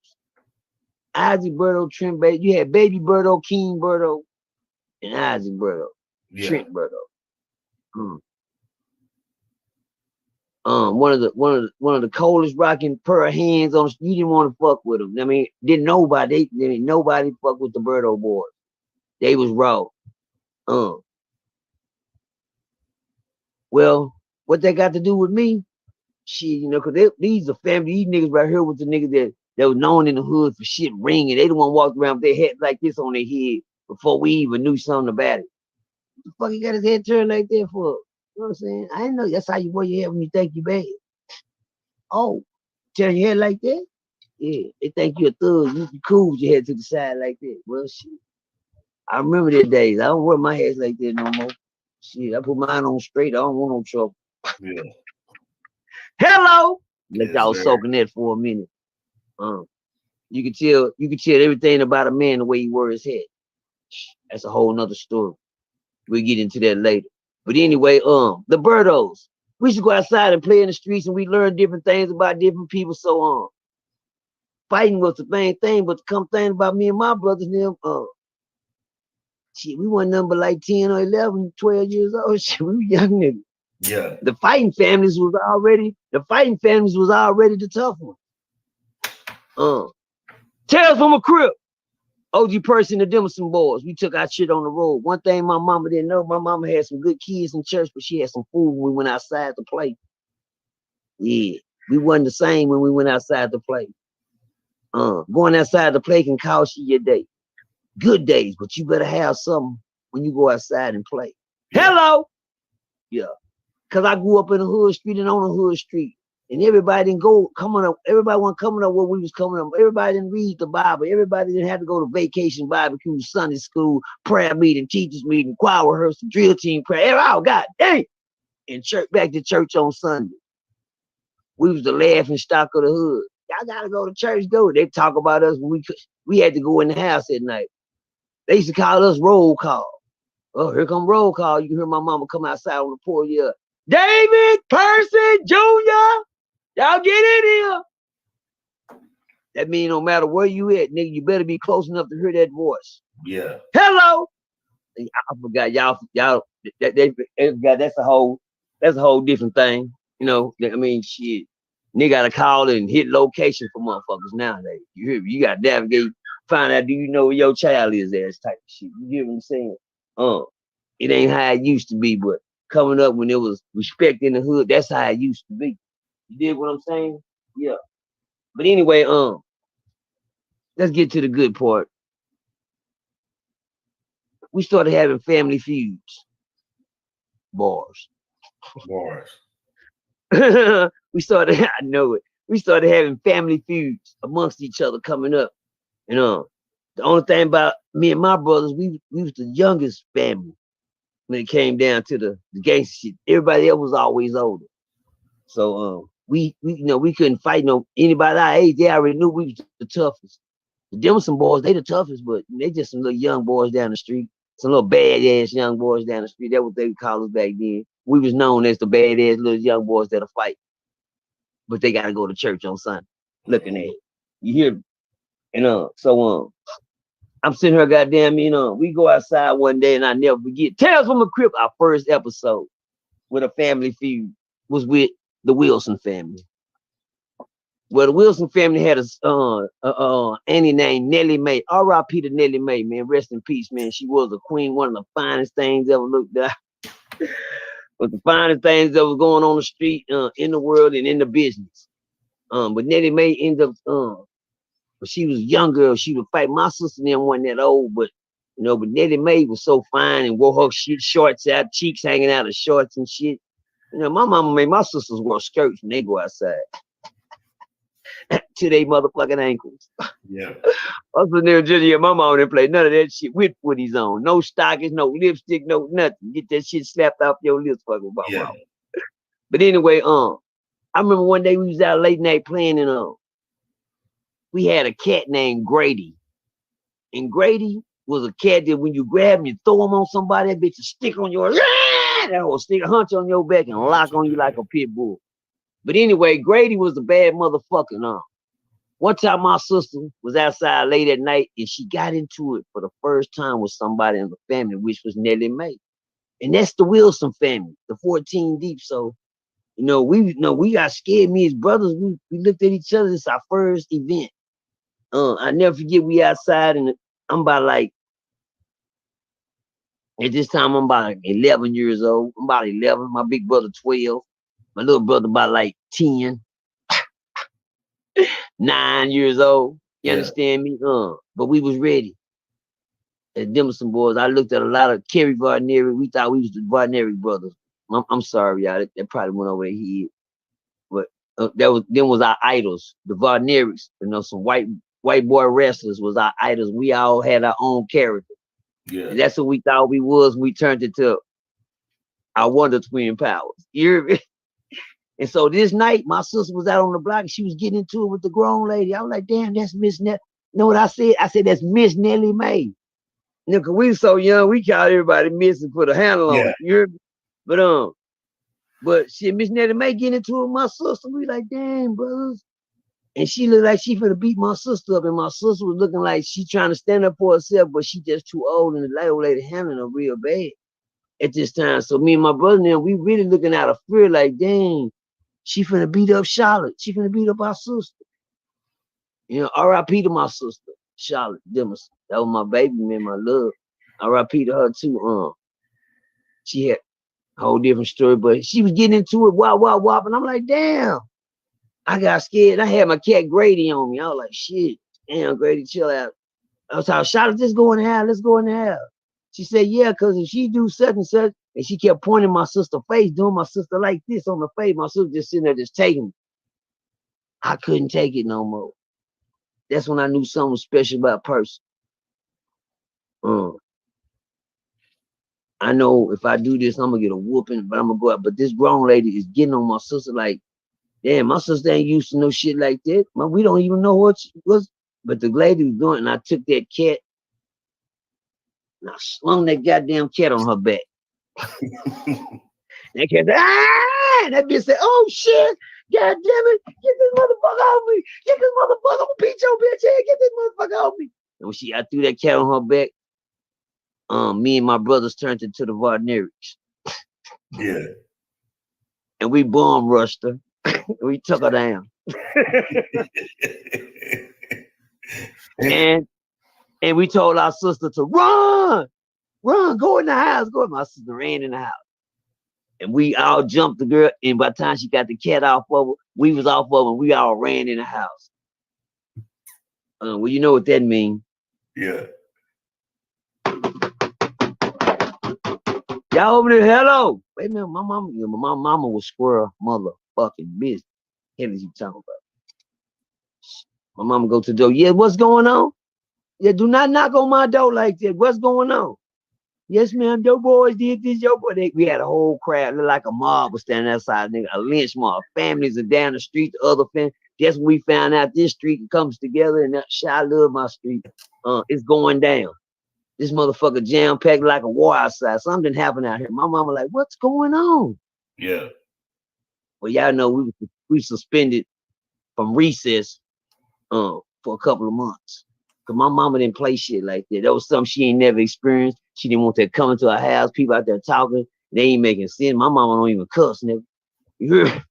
Isaac Berto, Trent Berto. You had Baby Berto, King Berto, and Isaac Berto, Trent Berto. One of the coldest rocking pair of hands on. You didn't want to fuck with them. I mean, nobody fuck with the Berto boys. They was raw. Well, what they got to do with me? Shit, you know, because these are family. These niggas right here was the niggas that was known in the hood for shit ringing. They the one walked around with their head like this on their head before we even knew something about it. What the fuck he got his head turned like that for? You know what I'm saying? I didn't know that's how you wear your head when you think you bad. Oh, turn your head like that? Yeah, they think you're a thug. You be cool with your head to the side like that. Well, shit. I remember the days. I don't wear my head like that no more. Shit, I put mine on straight. I don't want no trouble. Yeah. Hello. Let y'all soak in that for a minute. You can tell everything about a man the way he wears his head. That's a whole nother story. We'll get into that later. But anyway, the Bertos. We should go outside and play in the streets, and we learn different things about different people. So fighting was the main thing, but the come thing about me and my brothers and them, shit, we wasn't number like 10 or 11, 12 years old. Shit, we were young niggas. Yeah. The fighting families was already the tough ones. Tales from a crib. OG Percy and the Demerson boys. We took our shit on the road. One thing my mama didn't know, my mama had some good kids in church, but she had some food when we went outside to play. Yeah, we wasn't the same when we went outside to play. Going outside to play can cost you your day. Good days, but you better have something when you go outside and play. Yeah. Hello. Yeah. Cause I grew up in the hood street and on the hood street. And everybody didn't go coming up. Everybody wasn't coming up where we was coming up. Everybody didn't read the Bible. Everybody didn't have to go to vacation barbecue, Sunday school, prayer meeting, teachers meeting, choir rehearsal, drill team prayer. Oh, God dang. And church back to church on Sunday. We was the laughing stock of the hood. Y'all gotta go to church, though. They talk about us when we had to go in the house at night. They used to call us roll call. Oh, here come roll call. You can hear my mama come outside on the porch. Yeah, David, Percy, Junior, y'all get in here. That means no matter where you at, nigga, you better be close enough to hear that voice. Yeah. Hello. I forgot y'all. That's a whole different thing. You know, I mean, shit. Nigga gotta call and hit location for motherfuckers nowadays. You hear me? You gotta navigate, find out, do you know where your child is at, type of shit. You hear what I'm saying? It ain't how it used to be, but coming up when there was respect in the hood, that's how it used to be. You dig what I'm saying? Yeah. But anyway, let's get to the good part. We started having family feuds. Bars. We started, I know it. We started having family feuds amongst each other coming up. You know, the only thing about me and my brothers, we was the youngest family when it came down to the gangster shit. Everybody else was always older. So we couldn't fight anybody our age. They already knew we was the toughest. Them were some boys, they the toughest, but they just some little young boys down the street. Some little badass young boys down the street. That's what they would call us back then. We was known as the badass little young boys that'll fight. But they gotta go to church on Sunday. Looking at it. You hear me? And so I'm sitting here, goddamn, we go outside one day and I never forget. Tales from a Crib, our first episode with a family feud was with the Wilson family. Well, the Wilson family had a auntie named Nellie Mae. R.I.P. to Nellie Mae, man. Rest in peace, man. She was a queen, one of the finest things ever looked at. But the finest things that was going on the street, in the world and in the business. But Nellie Mae ended up, but she was younger. She would fight. My sister and them wasn't that old, but but Nellie Mae was so fine and wore her shorts out, cheeks hanging out of shorts and shit. My mama made my sisters wear skirts when they go outside. To their motherfucking ankles. Yeah. Also, my mama didn't play none of that shit with footies on. No stockings, no lipstick, no nothing. Get that shit slapped off your lips, fucking mama. But anyway, I remember one day we was out late night playing and we had a cat named Grady. And Grady was a cat that when you grab him, you throw him on somebody, that bitch will stick on your that will stick a hunch on your back and lock on you like a pit bull. But anyway, Grady was a bad motherfucker. One time my sister was outside late at night and she got into it for the first time with somebody in the family, which was Nellie Mae. And that's the Wilson family, the 14 deep. So, we got scared. Me as brothers, we looked at each other. It's our first event. I never forget, we outside and I'm about at this time, I'm about 11 years old. I'm about 11. My big brother, 12. My little brother about 10, 9 years old. You understand me? But we was ready. As them some boys, I looked at a lot of Kerry Varneri. We thought we was the Varneri brothers. I'm sorry, y'all. That probably went over their head. But them was our idols, the Varneris. Some white boy wrestlers was our idols. We all had our own character. Yeah. And that's what we thought we was when we turned into our Wonder Twin powers. You hear me? And so this night, my sister was out on the block and she was getting into it with the grown lady. I was like, damn, that's Miss Nellie. You know what I said? I said, that's Miss Nellie Mae. Cause we was so young, we called everybody Miss and put a handle on it. You hear me? But shit, Miss Nellie Mae getting into it with my sister. We like, damn, brothers. And she looked like she finna beat my sister up. And my sister was looking like she trying to stand up for herself, but she just too old and the old lady handling her real bad at this time. So me and my brother and them, we really looking out of fear, like, dang. She finna beat up Charlotte. She finna beat up our sister. You know, R.I.P. to my sister, Charlotte Dimmers. That was my baby, man, my love. R.I.P. to her too. She had a whole different story, but she was getting into it, wop, and I'm like, damn. I got scared. I had my cat Grady on me. I was like, shit, damn, Grady, chill out. I was like, Charlotte, let's go in the house. Let's go in the house. She said, yeah, because if she do such and such, and she kept pointing my sister's face, doing my sister like this on the face, my sister just sitting there just taking it. I couldn't take it no more. That's when I knew something was special about Percy. I know if I do this, I'm gonna get a whooping, but I'm gonna go out. But this grown lady is getting on my sister like, damn, my sister ain't used to no shit like that. We don't even know what she was. But the lady was doing it, and I took that cat and I slung that goddamn cat on her back. That cat said, ah! And that bitch said, oh shit, god damn it, get this motherfucker off me. Get this motherfucker, I'm gonna beat your bitch head, get this motherfucker off me. And when I threw that cat on her back, me and my brothers turned into the Varnerics. Yeah. And we bomb rushed her. We took her down. and we told our sister to run, go in the house, go. My sister ran in the house. And we all jumped the girl. And by the time she got the cat off of her, we was off of her, and we all ran in the house. Well, you know what that means. Yeah. Y'all over there, hello. Wait a minute, my mama was squirrel motherfucking business. What is you talking about? My mama go to the door. Yeah, what's going on? Yeah, do not knock on my door like that. What's going on? Yes, ma'am. Your boys did this. Your boy. We had a whole crowd. Looked like a mob was standing outside. Nigga, a lynch mob. Families are down the street. The other family. That's when we found out this street comes together. And that shit, I love my street. It's going down. This motherfucker jam packed like a war outside. Something happened out here. My mama like, what's going on? Yeah. Well, y'all know we suspended from recess for a couple of months. Cause my mama didn't play shit like that. That was something she ain't never experienced. She didn't want that coming to her house, people out there talking. They ain't making sense. My mama don't even cuss, nigga.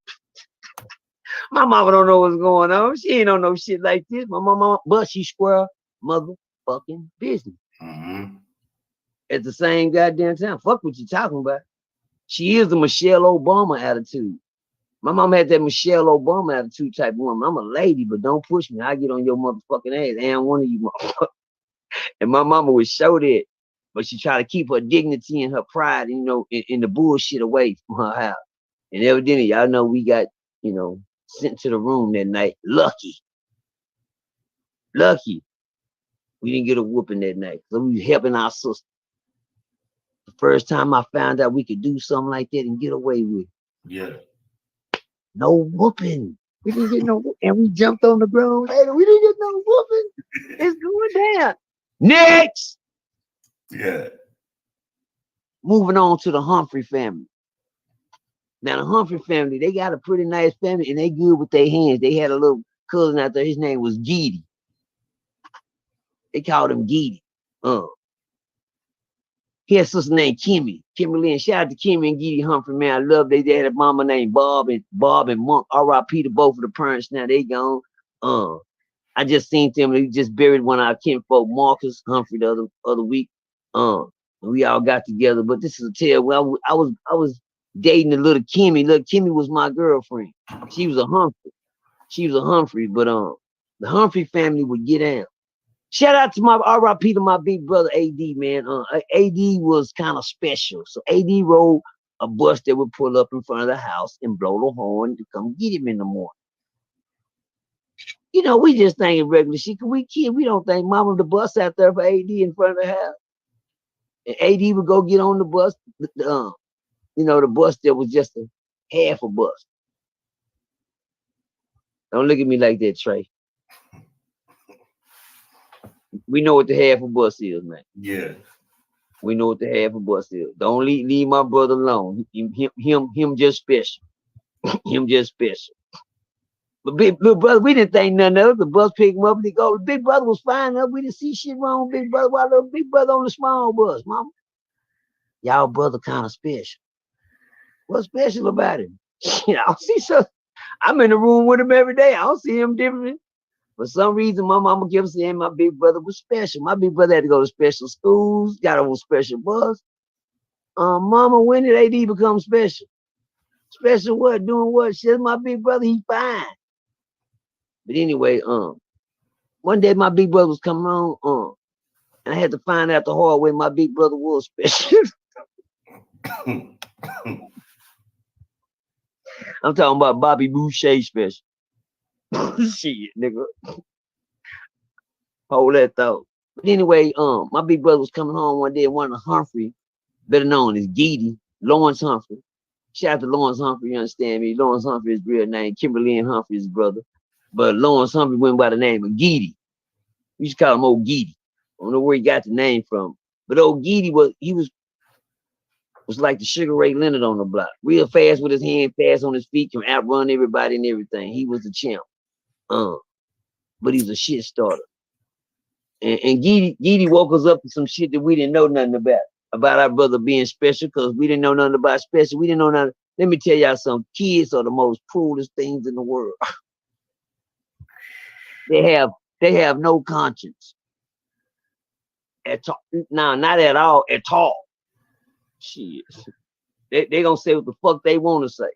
My mama don't know what's going on. She ain't on no shit like this. My mama, but she square motherfucking business. Mm-hmm. At the same goddamn time. Fuck what you talking about. She is the Michelle Obama attitude. My mom had that Michelle Obama attitude type of woman. I'm a lady, but don't push me. I get on your motherfucking ass. And one of you motherfuckers. And my mama would show that. But she tried to keep her dignity and her pride, you know, in the bullshit away from her house. And evidently, y'all know we got, you know, sent to the room that night. Lucky. We didn't get a whooping that night. So we was helping our sister. The first time I found out we could do something like that and get away with it. Yeah. No whooping. We didn't get no whooping. And we jumped on the ground later. We didn't get no whooping. It's going down. Next. Yeah. Moving on to the Humphrey family. Now, the Humphrey family, they got a pretty nice family, and they good with their hands. They had a little cousin out there. His name was Geedy. They called him Geedy. He had a sister named Kimmy Lynn. Shout out to Kimmy and Geedy Humphrey, man. I love they had a mama named Bob and Monk. R.I.P. to both of the parents. Now they gone. I just seen them. They just buried one of our kinfolk, Marcus Humphrey, the other week. We all got together. But this is a tale. Well, I was dating a little Kimmy. Little Kimmy was my girlfriend. She was a Humphrey. But the Humphrey family would get down. Shout out to my R.I.P. to my big brother AD, man. AD was kind of special. So AD rode a bus that would pull up in front of the house and blow the horn to come get him in the morning. You know, we just thinking regular shit. We don't think mama the bus out there for AD in front of the house. And AD would go get on the bus. You know, the bus that was just a half a bus. Don't look at me like that, Trey. We know what the half a bus is, man. Yeah. We know what the half a bus is. Don't leave my brother alone. Him just special. Him just special. But little brother, we didn't think nothing of it. The bus picked him up and he go, the big brother was fine up. We didn't see shit wrong with big brother. Why little big brother on the small bus, mama? Y'all brother kind of special. What's special about him? I don't see so. I'm in the room with him every day. I don't see him different. For some reason, my mama kept saying my big brother was special. My big brother had to go to special schools, got on special bus. Mama, when did AD become special? Special what? Doing what? Shit, my big brother, he fine. But anyway, one day my big brother was coming on, and I had to find out the hard way my big brother was special. I'm talking about Bobby Boucher special. Shit, nigga. Hold that thought. But anyway, my big brother was coming home one day and one of Humphrey, better known as Geedy, Lawrence Humphrey. Shout out to Lawrence Humphrey, you understand me? Lawrence Humphrey is real name. Kimberly and Humphrey is his brother. But Lawrence Humphrey went by the name of Geedy. We used to call him Old Geedy. I don't know where he got the name from. But Old Geedy was like the Sugar Ray Leonard on the block. Real fast with his hand, fast on his feet, can outrun everybody and everything. He was the champ. But he was a shit starter. And Geedy woke us up to some shit that we didn't know nothing about our brother being special, because we didn't know nothing about special. We didn't know nothing. Let me tell y'all something. Kids are the most cruelest things in the world. They have no conscience. At all. No, not at all. At all. Shit. They gonna say what the fuck they want to say.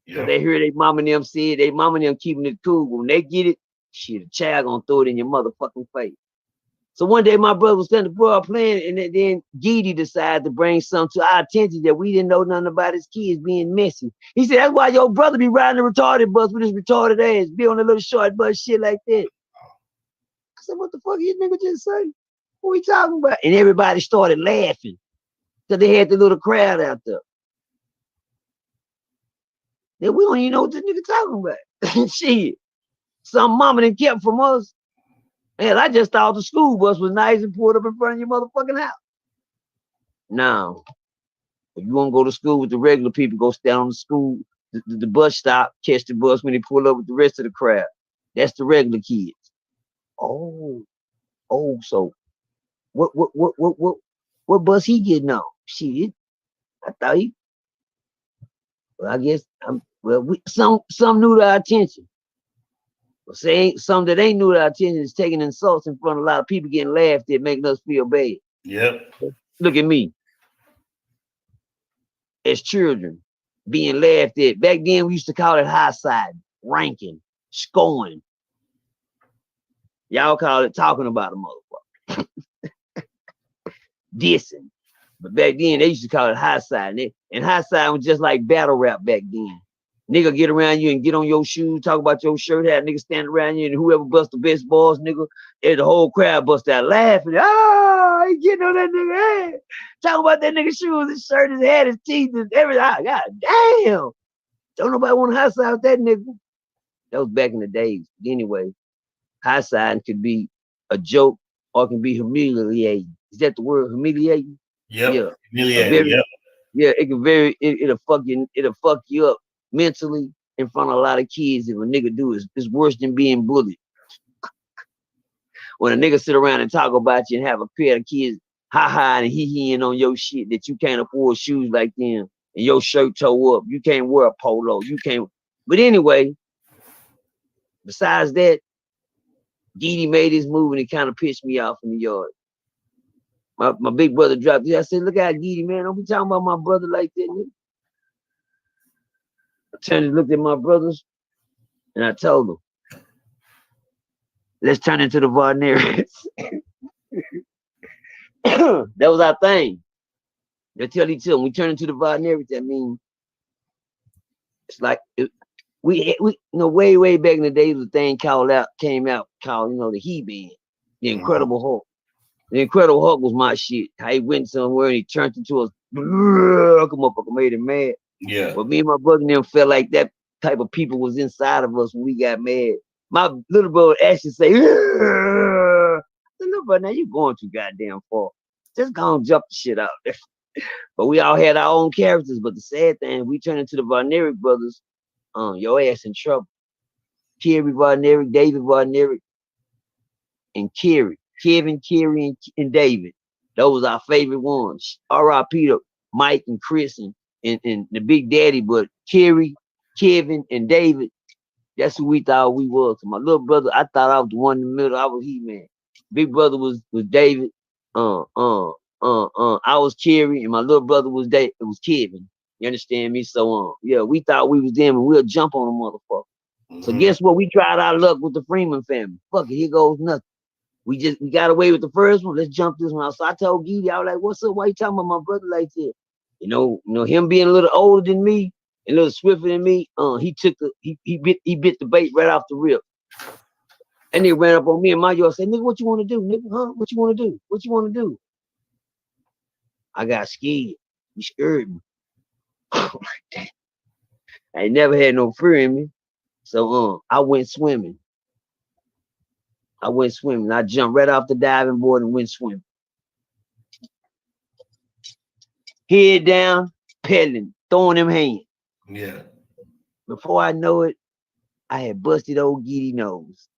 Because they hear their mama and them say it, they mama and them keeping it cool. When they get it, shit, a child gonna throw it in your motherfucking face. So one day my brother was standing up playing, and then Geedy decided to bring something to our attention that we didn't know nothing about his kids being messy. He said, that's why your brother be riding the retarded bus with his retarded ass, be on a little short bus, shit like that. I said, what the fuck you nigga just say? What we talking about? And everybody started laughing because they had the little crowd out there. Then we don't even know what this nigga talking about. Shit. Some mama done kept from us. Hell, I just thought the school bus was nice and pulled up in front of your motherfucking house. Now, if you want to go to school with the regular people, go stand on the bus stop, catch the bus when they pull up with the rest of the crowd. That's the regular kids. Oh, so what bus he getting on? Shit, I thought he. Well, I guess some new to our attention. Say some that ain't new to our attention is taking insults in front of a lot of people, getting laughed at, making us feel bad. Yep. Look at me. As children, being laughed at. Back then, we used to call it high side, ranking, scoring. Y'all call it talking about a motherfucker. Dissing. But back then, they used to call it high side. And high side was just like battle rap back then. Nigga get around you and get on your shoes, talk about your shirt, have nigga stand around you, and whoever bust the best balls, nigga, and the whole crowd bust out laughing. Oh, he getting on that nigga head. Talking about that nigga shoes, his shirt, his hat, his teeth, and everything. God damn. Don't nobody want to high side with that nigga. That was back in the days. But anyway, high side could be a joke or it can be humiliating. Is that the word, humiliating? Yep. Yeah. Humiliating. Yep. Yeah, it can it'll fuck you up mentally in front of a lot of kids. If a nigga do is it's worse than being bullied. When a nigga sit around and talk about you and have a pair of kids ha and he-heing on your shit that you can't afford shoes like them and your shirt toe up, you can't wear a polo, you can't. But anyway, besides that, Geedy made his move and it kind of pissed me off in the yard. My big brother dropped it. I said, look out, Geedy, man, don't be talking about my brother like that, nigga. I turned and looked at my brothers and I told them, let's turn into the Varnarians. That was our thing. They tell each other, we turn into the Varnarians, that means it's like we way back in the days, the thing came out called, the He-Man, the Incredible Hulk. The Incredible Hulk was my shit. How he went somewhere and he turned into a motherfucker, made him mad. Yeah. But me and my brother and them felt like that type of people was inside of us when we got mad. My little brother actually say, little brother, now you going too goddamn far. Just go and jump the shit out there. But we all had our own characters. But the sad thing, we turned into the Varnaric brothers. Your ass in trouble. Kerry Varnaric, David Varnaric, and Kerry. Kevin, Kerry, and David. Those are our favorite ones. R.I.P. to Mike and Chris and the Big Daddy. But Kerry, Kevin, and David, That's who we thought we was. My little brother, I thought I was the one in the middle. I was He-Man. Big brother was David. I was Cherry, and my little brother was It was Kevin. You understand me? So yeah, we thought we was them, and we'll jump on a motherfucker. So guess what? We tried our luck with the Freeman family. Fuck it, here goes nothing. We got away with the first one. Let's jump this one out. So I told Gidi, I was like, "What's up? Why you talking about my brother like this?" You know, him being a little older than me, and a little swifter than me. He bit the bait right off the rip. And they ran up on me and my yard, said, "Nigga, what you want to do, nigga? Huh? What you want to do? What you want to do?" I got scared. You scared me. I ain't never had no fear in me. So I went swimming. I jumped right off the diving board and went swimming. Head down, pedaling, throwing them hands. Yeah. Before I know it, I had busted old Giddy nose.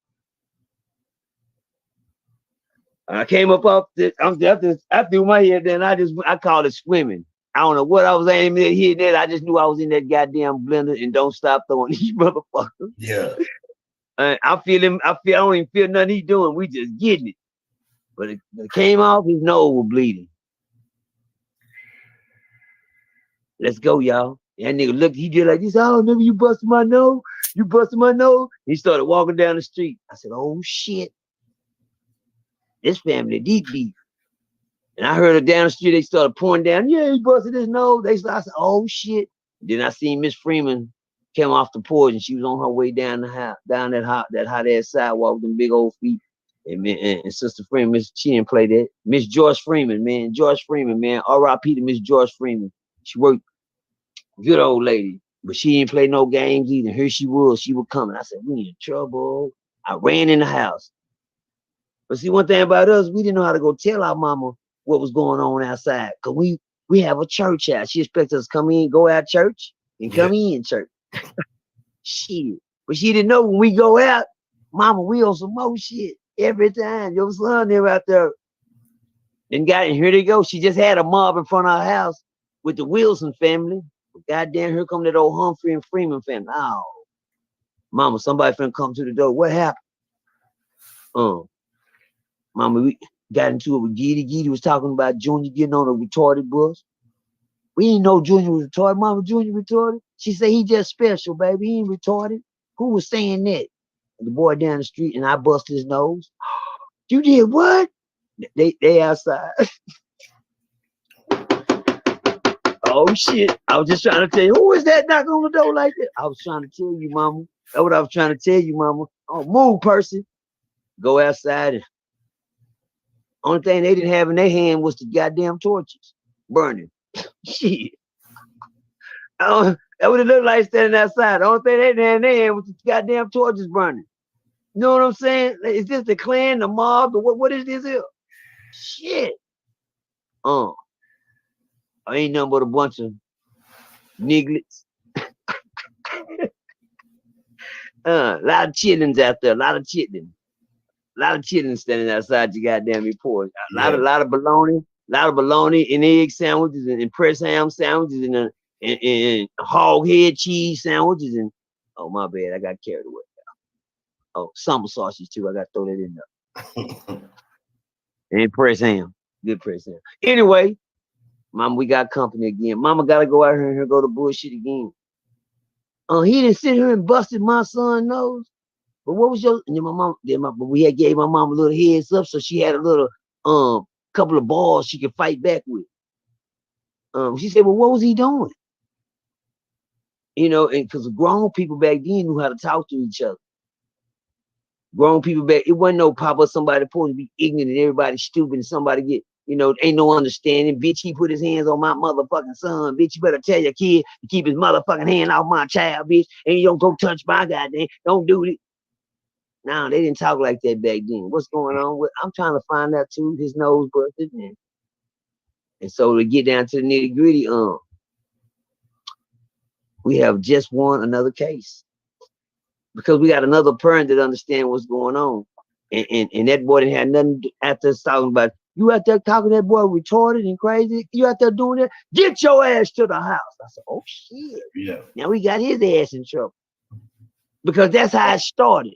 I came up off I threw my head there, and I called it swimming. I don't know what I was aiming at here. That I just knew I was in that goddamn blender and don't stop throwing these motherfuckers. Yeah. I feel him. I don't even feel nothing he's doing. We just getting it. But it came off. His nose was bleeding. Let's go, y'all. That nigga looked. He did like this. "Oh, nigga, you busted my nose. You busted my nose." He started walking down the street. I said, "Oh shit, this family deep. And I heard her down the street. They started pouring down. "Yeah, he busted his nose." I said, "Oh shit." Then I seen Miss Freeman came off the porch, and she was on her way down the house, down that hot ass sidewalk with them big old feet. And Sister Freeman, she didn't play that. Miss Joyce Freeman, man. R.I.P. to Miss Joyce Freeman. She worked, good old lady, but she didn't play no games either. Here she was coming. I said, "We in trouble." I ran in the house. But see, one thing about us, we didn't know how to go tell our mama what was going on outside. Cause we have a church house. She expects us to come in, go out church, and come in church. Shit. But she didn't know when we go out, mama, we on some more shit every time. Your son there out there. Then here they go. She just had a mob in front of our house with the Wilson family. Goddamn, here come that old Humphrey and Freeman family. Oh, mama, somebody finna come to the door. What happened? Mama, we got into it with Giddy. Giddy was talking about Junior getting on a retarded bus. We didn't know Junior was retarded. Mama, Junior retarded? She said he just special, baby. He ain't retarded. Who was saying that? And the boy down the street, and I busted his nose. You did what? They outside. Oh shit. I was just trying to tell you, who is that knocking on the door like that? I was trying to tell you, mama. That's what I was trying to tell you, mama. Oh, move, Percy. Go outside. And only thing they didn't have in their hand was the goddamn torches burning. Shit. That would have looked like standing outside. The only thing they didn't have in their hand was the goddamn torches burning. You know what I'm saying? Is this the Klan, the mob, or what is this here? Shit. I ain't nothing but a bunch of nigglets. A lot of chitlins out there. A lot of chitlins standing outside your goddamn report. A lot of bologna and egg sandwiches and pressed ham sandwiches and hog head cheese sandwiches and oh my bad, I got carried away. Oh, summer sausage too. I got to throw that in there. And pressed ham. Good pressed ham. Anyway, mama, we got company again. Mama gotta go out here and go to bullshit again. He didn't sit here and busted my son's nose. But what was your? And then my mom, but we had gave my mom a little heads up, so she had a little couple of balls she could fight back with. She said, "Well, what was he doing?" You know, and because grown people back then knew how to talk to each other. Grown people back, it wasn't no papa somebody supposed to be ignorant and everybody stupid and somebody get, ain't no understanding. Bitch, he put his hands on my motherfucking son. Bitch, you better tell your kid to keep his motherfucking hand off my child, bitch. And you don't go touch my goddamn. Don't do it. No, they didn't talk like that back then. What's going on? I'm trying to find out too. His nose busted. And so to get down to the nitty gritty, we have just won another case. Because we got another parent that understands what's going on. And that boy didn't have nothing after talking about, you out there talking that boy retarded and crazy? You out there doing that? Get your ass to the house. I said, oh shit. Yeah. Now we got his ass in trouble. because that's how it started.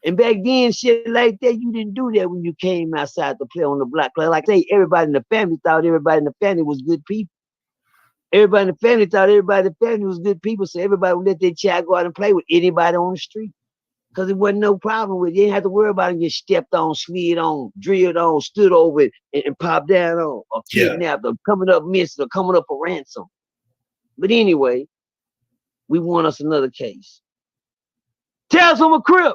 And back then, shit like that, you didn't do that when you came outside to play on the block. Like I say, everybody in the family thought everybody in the family was good people. Everybody in the family thought everybody in the family was good people, so everybody would let their child go out and play with anybody on the street. Because it wasn't no problem with it. You didn't have to worry about it getting stepped on, slid on, drilled on, stood over it, and popped down on, or kidnapped, or coming up missing, or coming up for ransom. But anyway, we want us another case. Tales from a crib.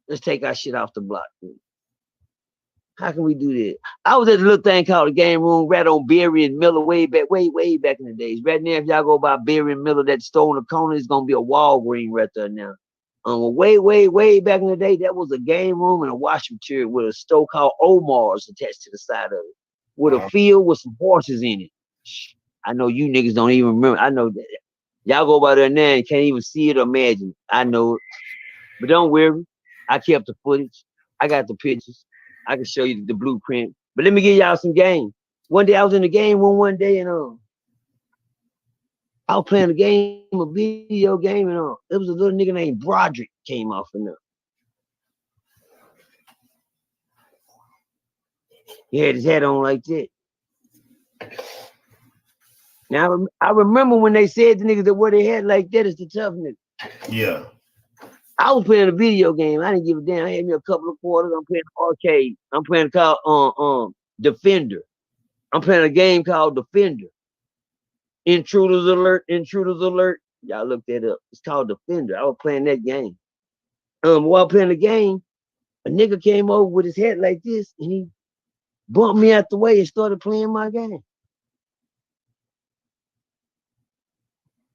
Let's take our shit off the block. How can we do that? I was at a little thing called the game room right on Berry and Miller way back in the days. Right now, if y'all go by Berry and Miller, that store in the corner is gonna be a Walgreens right there now. Way back in the day, that was a game room and a washing material with a store called Omar's attached to the side of it, with a field with some horses in it. I know you niggas don't even remember. I know that y'all go by there now and can't even see it or imagine. I know it, but don't worry. I kept the footage. I got the pictures. I can show you the blueprint. But let me give y'all some game. One day I was in the game room one day and I was playing a video game, and it was a little nigga named Broderick came off in there. He had his hat on like that. Now I remember when they said the niggas that wear their hat like that is the tough nigga. Yeah. I was playing a video game. I didn't give a damn. I had me a couple of quarters. I'm playing arcade. I'm playing called Defender. I'm playing a game called Defender. Intruders alert. Y'all look that up. It's called Defender. I was playing that game. While playing the game, a nigga came over with his head like this, and he bumped me out the way and started playing my game.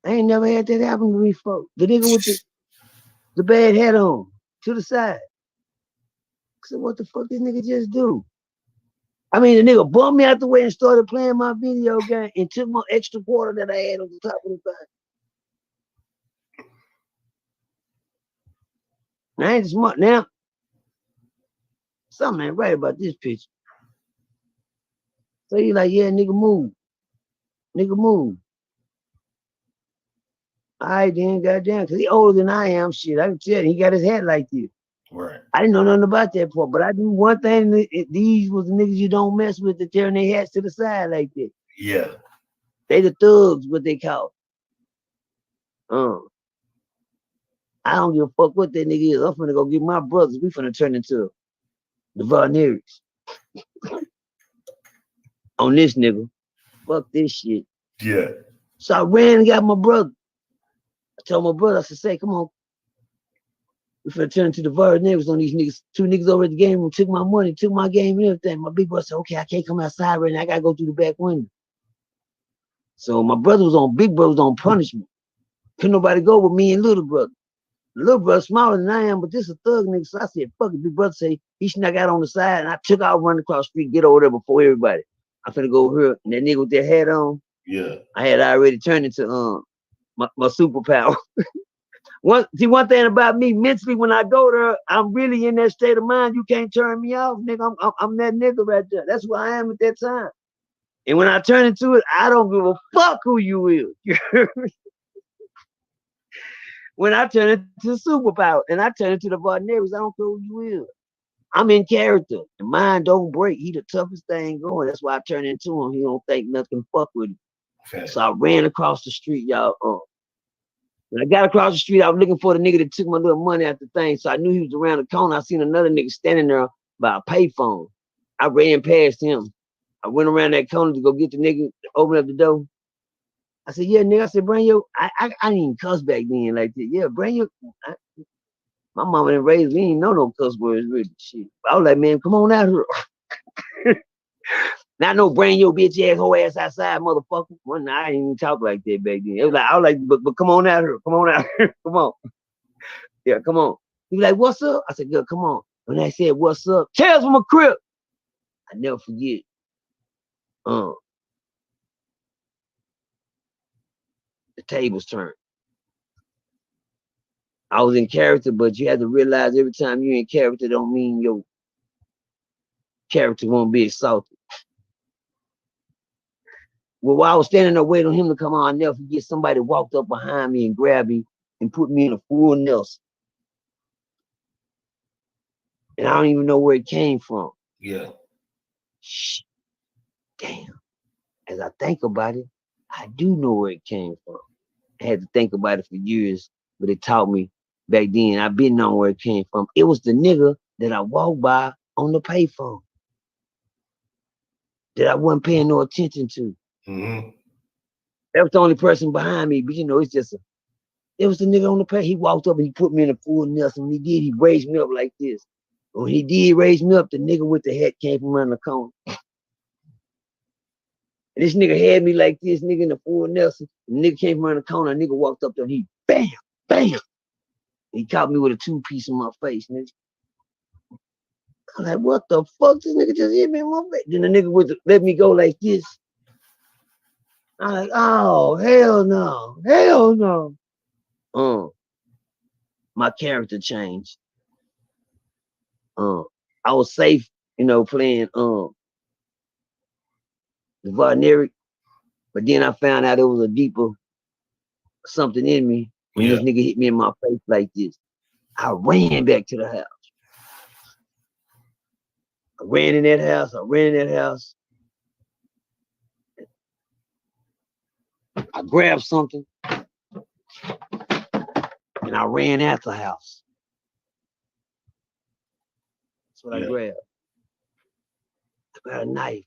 I ain't never had that happen to me before. The nigga with the bad hat on to the side. I said, what the fuck this nigga just do? I mean, the nigga bumped me out the way and started playing my video game and took my extra quarter that I had on the top of the thing. Now, I ain't smart. Now, something ain't right about this picture. So you like, yeah, nigga move. Nigga move. All right, then, goddamn, because he older than I am, shit. I can tell he got his head like this. Right. I didn't know nothing about that part, but I knew one thing, these was the niggas you don't mess with that turn their hats to the side like that. Yeah. They the thugs, what they call. I don't give a fuck what that nigga is. I'm finna go get my brothers. We finna turn into the Varnerians. On this nigga. Fuck this shit. Yeah. So I ran and got my brother. I told my brother, I said, say, come on. We finna turn into the Varnerians on these niggas. Two niggas over at the game room took my money, took my game and everything. My big brother said, okay, I can't come outside right now. I gotta go through the back window. So my brother was on, big brother was on punishment. Couldn't nobody go with me and little brother. Little brother smaller than I am, but this is a thug nigga. So I said, fuck it. Big brother say he snuck out on the side, and I took out running across the street, get over there before everybody. I'm finna go over here, and that nigga with that hat on, yeah, I had already turned into my superpower. One thing about me, mentally, when I go there, I'm really in that state of mind. You can't turn me off, nigga. I'm that nigga right there. That's who I am at that time. And when I turn into it, I don't give a fuck who you is. When I turn into superpower and I turn into the Varnerians, I don't care who you is. I'm in character. And mine don't break. He the toughest thing going. That's why I turn into him. He don't think nothing fuck with him. Okay. So I ran across the street, y'all. When I got across the street, I was looking for the nigga that took my little money out the thing. So I knew he was around the corner. I seen another nigga standing there by a payphone. I ran past him. I went around that corner to go get the nigga to open up the door. I said, yeah, nigga. I said, bring your, I didn't even cuss back then like that. Yeah, bring your, my mama didn't raise me, ain't know no cuss words really. Shit. I was like, man, come on out here. Not no bring your bitch ass, whole ass outside, motherfucker. Well, I didn't even talk like that back then. It was like, I was like, but come on out here. Come on out here. Come on. Yeah, come on. He was like, what's up? I said, good, come on. When I said, what's up? Tales from a crib. I never forget. The tables turned. I was in character, but you have to realize every time you're in character don't mean your character won't be exalted. Well, while I was standing there waiting on him to come on, I'll never forget somebody walked up behind me and grabbed me and put me in a full Nelson. And I don't even know where it came from. Yeah. Shh, damn. As I think about it, I do know where it came from. I had to think about it for years, but it taught me back then. I've been knowing where it came from. It was the nigga that I walked by on the payphone that I wasn't paying no attention to. Mm-hmm. That was the only person behind me, but it's just it was the nigga on the pay. He walked up and he put me in a full Nelson. When he did, he raised me up like this. When he did raise me up, the nigga with the hat came from around the corner. And this nigga had me like this, nigga in the full Nelson. The nigga came from around the corner, nigga walked up there and he bam, bam. He caught me with a 2-piece in my face, nigga. I'm like, what the fuck? This nigga just hit me in my face. Then the nigga let me go like this. I'm like, oh, hell no. Hell no. My character changed. I was safe, playing the Varneric, but then I found out it was a deeper something in me when this nigga hit me in my face like this. I ran back to the house. I ran in that house. I grabbed something and I ran out the house. That's what I grabbed. I got a knife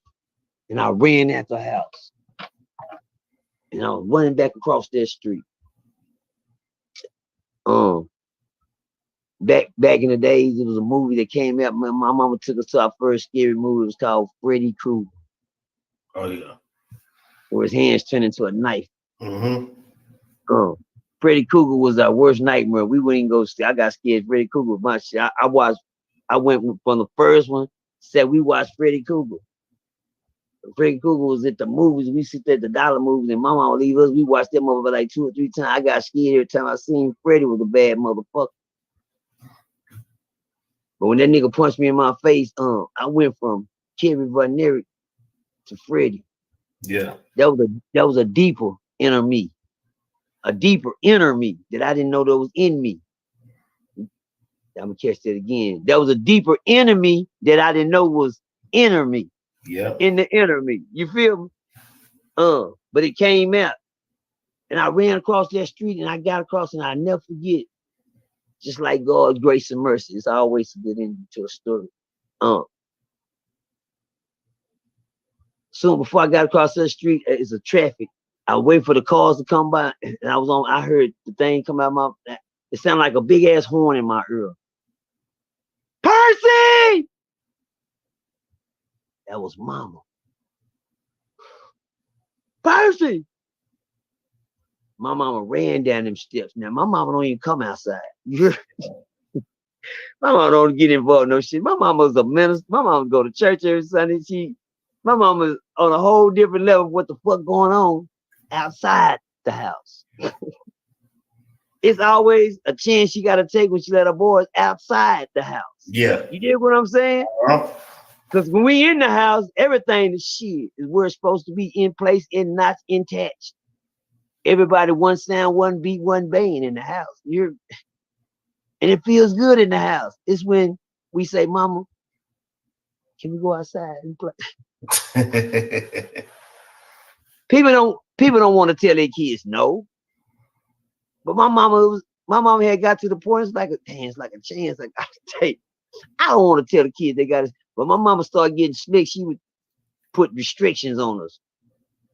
and I ran out the house. And I was running back across that street. Back in the days, it was a movie that came out. My mama took us to our first scary movie. It was called Freddy Krueger. Oh yeah. Where his hands turned into a knife. Mm-hmm. Freddy Krueger was our worst nightmare. We wouldn't even go see. I got scared. Freddy Krueger was my shit. I went from the first one, said we watched Freddy Krueger. Freddy Krueger was at the movies. We sit there at the dollar movies, and my mama would leave us. We watched them over like 2 or 3 times. I got scared every time I seen Freddy was a bad motherfucker. But when that nigga punched me in my face, I went from Kerry Varneric to Freddy. Yeah. That was a deeper inner me. A deeper inner me that I didn't know that was in me. I'm gonna catch that again. That was a deeper inner me that I didn't know was inner me. Yeah. In the inner me. You feel me? But it came out. And I ran across that street and I got across and I'll never forget. Just like God's grace and mercy. It's always a good ending to a story. Soon before I got across that street, it's a traffic. I wait for the cars to come by, and I heard the thing come out of my, it sounded like a big ass horn in my ear. Percy! That was mama. Percy! My mama ran down them steps. Now, my mama don't even come outside. My mama don't get involved in no shit. My mama's a minister. My mama go to church every Sunday. My mama's on a whole different level of what the fuck going on outside the house. It's always a chance she got to take when she let her boys outside the house. Yeah. You dig what I'm saying? Because when we in the house, everything is shit is where it's supposed to be in place and not intact. Everybody one sound, one beat, one bang in the house. And it feels good in the house. It's when we say, Mama, can we go outside and play? People don't want to tell their kids no. But my mama had got to the point, it's like a chance. Like I don't want to tell the kids they got it. But my mama started getting slick. She would put restrictions on us.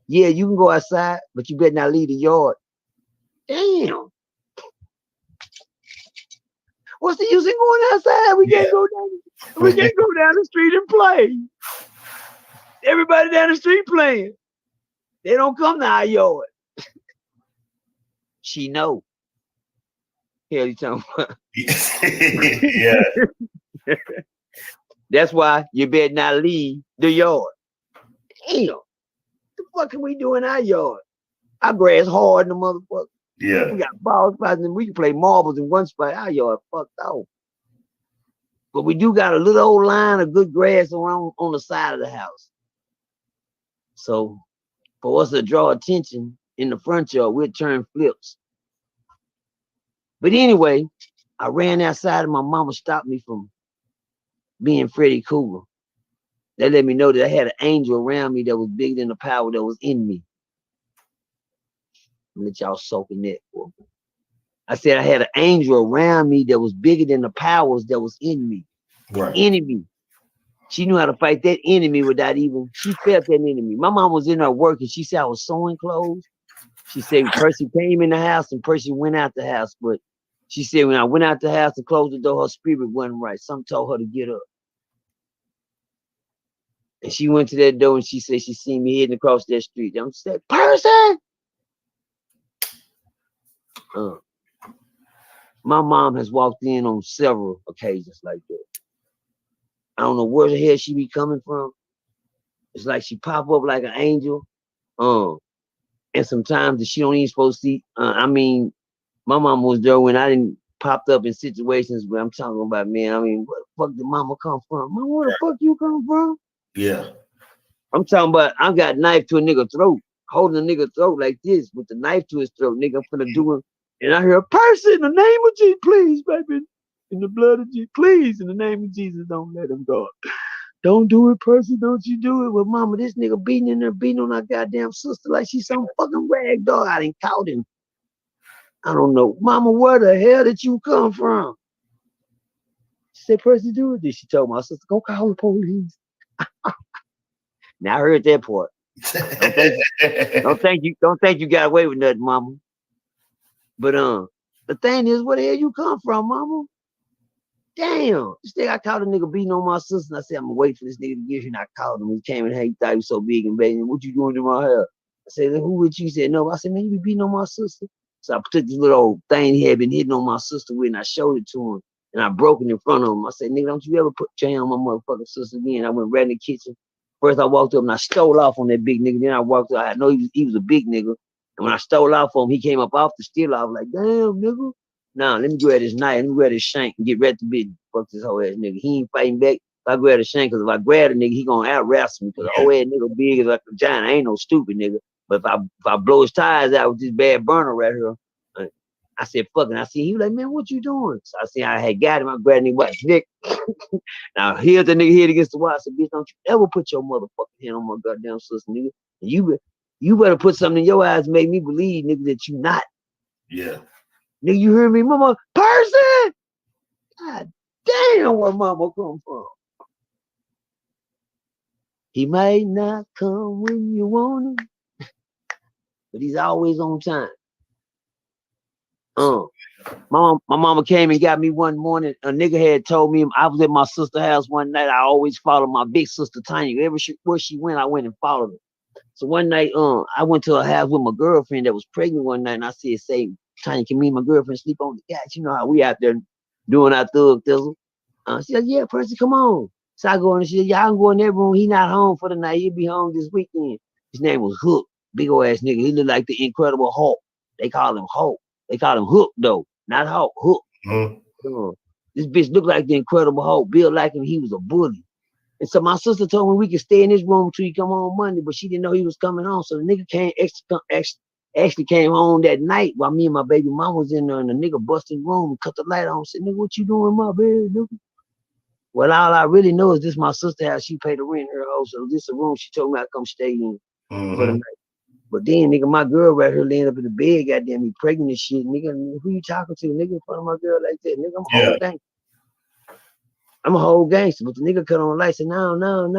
Yeah, you can go outside, but you better not leave the yard. Damn. What's the use in going outside? We can't go down the street and play. Everybody down the street playing. They don't come to our yard. She know. Hell you talking about? Yeah. That's why you better not leave the yard. Damn. What the fuck can we do in our yard? Our grass hard in the motherfucker. Yeah. We got ball spots and we can play marbles in one spot. Our yard fucked out. But we do got a little old line of good grass around on the side of the house. So for us to draw attention in the front yard, we'll turn flips. But anyway, I ran outside and my mama stopped me from being Freddy Krueger. That let me know that I had an angel around me that was bigger than the power that was in me. Let y'all soak in that. I said I had an angel around me that was bigger than the powers that was in me. Right. Enemy. She knew how to fight that enemy without even, she felt that enemy. My mom was in her work and she said I was sewing clothes. She said Percy came in the house and Percy went out the house. But she said when I went out the house and closed the door, her spirit wasn't right. Something told her to get up. And she went to that door and she said she seen me heading across that street. I'm said, Percy! My mom has walked in on several occasions like that. I don't know where the hell she be coming from. It's like she pop up like an angel. And sometimes that she don't even supposed to see. I mean, my mom was there when I didn't popped up in situations where I'm talking about, man. I mean, where the fuck did mama come from? Mama, where the fuck you come from? Yeah. I'm talking about I got knife to a nigga throat, holding a nigga throat like this with the knife to his throat. Nigga, I'm finna do it. And I hear a person in the name of Jesus, please, baby. In the blood of Jesus, please, in the name of Jesus, don't let him go. Don't do it, Percy. Don't you do it. Well, mama, this nigga beating in there, beating on our goddamn sister like she's some fucking rag dog. I didn't caught him. I don't know. Mama, where the hell did you come from? She said, Percy, do it. Then she told my sister, go call the police. Now I heard that part. Don't think you got away with nothing, mama. But the thing is, where the hell you come from, mama? Damn. This day I caught a nigga beating on my sister, and I said, I'm gonna wait for this nigga to get here, and I called him. He came in here, he thought he was so big and bad. What you doing to my hair? I said, who with you? He said, no. I said, man, you be beating on my sister. So I took this little old thing he had been hitting on my sister with, and I showed it to him, and I broke it in front of him. I said, nigga, don't you ever put your hand on my motherfucking sister again. I went right in the kitchen. First I walked up and I stole off on that big nigga. Then I walked up, I know he was a big nigga. And when I stole off on him, he came up off the steal off like, damn, nigga. Now, let me grab his knife, let me grab his shank and get right to business. Fuck this whole ass nigga. He ain't fighting back. If I grab the shank, because if I grab a nigga, he gonna out wrestle me. Because the whole ass nigga big as like a giant. I ain't no stupid nigga. But if I blow his tires out with this bad burner right here, I said, fuck it. I see he was like, man, what you doing? So I said, I had got him. I grabbed him by his neck. Now here's the nigga head against the wall. I said, bitch, don't you ever put your motherfucking hand on my goddamn sister, nigga. And you better put something in your eyes to make me believe, nigga, that you not. Yeah. Nigga, you hear me, mama? Percy! God damn, where mama come from? He might not come when you want him, but he's always on time. My mama came and got me one morning. A nigga had told me I was at my sister's house one night. I always follow my big sister Tanya. Where she went, I went and followed her. So one night, I went to her house with my girlfriend that was pregnant one night, and I said, say, Tanya, can me and my girlfriend sleep on the couch? You know how we out there doing our thug thizzle. She said, yeah, Percy, come on. So I go in and she said, yeah, I can go in that room. He not home for the night. He'll be home this weekend. His name was Hook. Big old ass nigga. He looked like the Incredible Hulk. They call him Hulk. They call him Hook, though. Not Hulk. Hook. This bitch looked like the Incredible Hulk. Built like him. He was a bully. And so my sister told me we could stay in his room till he come home Monday, but she didn't know he was coming home. So the nigga actually came home that night while me and my baby mom was in there, and the nigga busted the room and cut the light on and said, nigga, what you doing in my bed, nigga? Well, all I really know is this my sister house. She paid the rent in her house. So this a room she told me I come stay in for the night. But then, nigga, my girl right here laying up in the bed, goddamn me pregnant and shit. Nigga, who you talking to? Nigga, in front of my girl like that. Nigga, I'm a whole gangster. I'm a whole gangster. But the nigga cut on the light and said, no,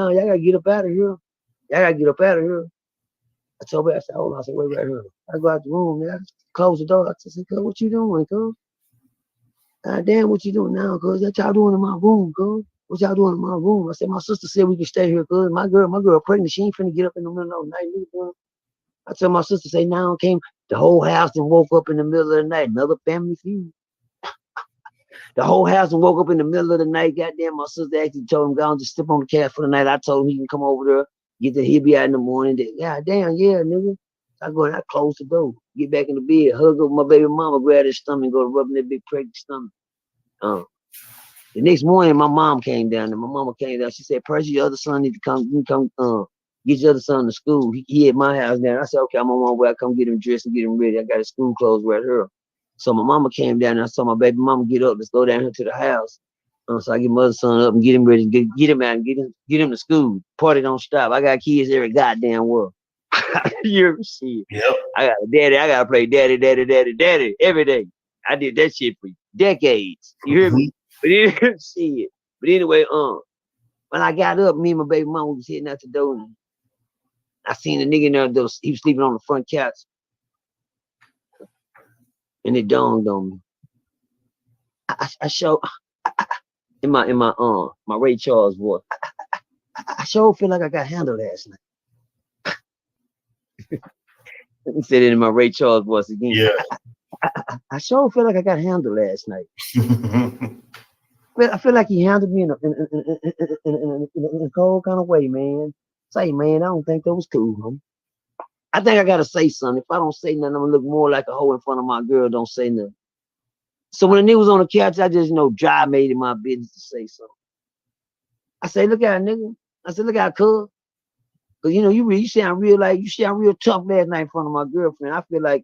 y'all gotta get up out of here. Y'all gotta get up out of here. I told her, I said, hold on. I said, wait right here. I go out the room, man. I close the door. I said, cuz, what you doing, cuz? God damn, what you doing now, cuz? What y'all doing in my room, cuz? What y'all doing in my room? I said, my sister said we can stay here, cuz. My girl pregnant. She ain't finna get up in the middle of the night, nigga. I told my sister, say, now came the whole house and woke up in the middle of the night. Another family feud. The whole house and woke up in the middle of the night. Goddamn, my sister actually told him, go on, just slip on the couch for the night. I told him he can come over there, he'll be out in the morning. Goddamn, yeah, nigga. I go and I close the door, get back in the bed, hug up my baby mama, grab his stomach, and go to rubbing that big pregnant stomach. The next morning, my mom came down, and my mama came down. She said, Percy, your other son need to come, get your other son to school. He at my house now. I said, okay, I'm on my way. I come get him dressed and get him ready. I got his school clothes right here. So my mama came down and I saw my baby mama get up. Let's go down here to the house. So I get my other son up and get him ready, get him out and get him to school. Party don't stop. I got kids every goddamn world. You ever see it? Yep. I got daddy. I gotta play daddy every day. I did that shit for decades. You hear me? But anyway, see it. But anyway, when I got up, me and my baby mama was heading out the door. And I seen the nigga in there. He was sleeping on the front couch, and it dawned on me. I show in my Ray Charles voice. I sure feel like I got handled last night. Let me say it in my Ray Charles voice again. Yeah. I sure feel like I got handled last night. I feel like he handled me in a cold kind of way, man. Say, man, I don't think that was cool, huh? I think I gotta say something. If I don't say nothing, I'm gonna look more like a hoe in front of my girl. Don't say nothing. So when the nigga was on the couch, I just dry made it my business to say something. I say, look at nigga. I said, look at cuz. Cause you sound real tough last night in front of my girlfriend. I feel like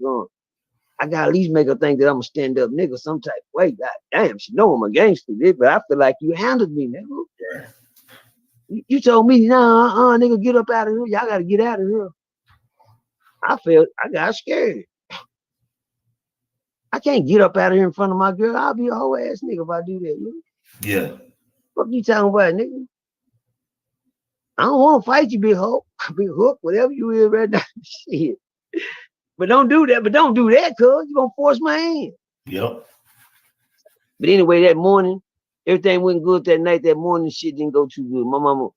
I gotta at least make her think that I'm a stand-up nigga some type of way. God damn, she know I'm a gangster, but I feel like you handled me, nigga. Yeah. You told me, nah, nigga, get up out of here. Y'all gotta get out of here. I got scared. I can't get up out of here in front of my girl. I'll be a whole ass nigga if I do that, nigga. Yeah. What you talking about, nigga? I don't want to fight you, big hoe, big hook, whatever you is right now. Shit. But don't do that. Cuz you're gonna force my hand. Yep. But anyway, that morning, everything went good that night. That morning, shit didn't go too good. My mama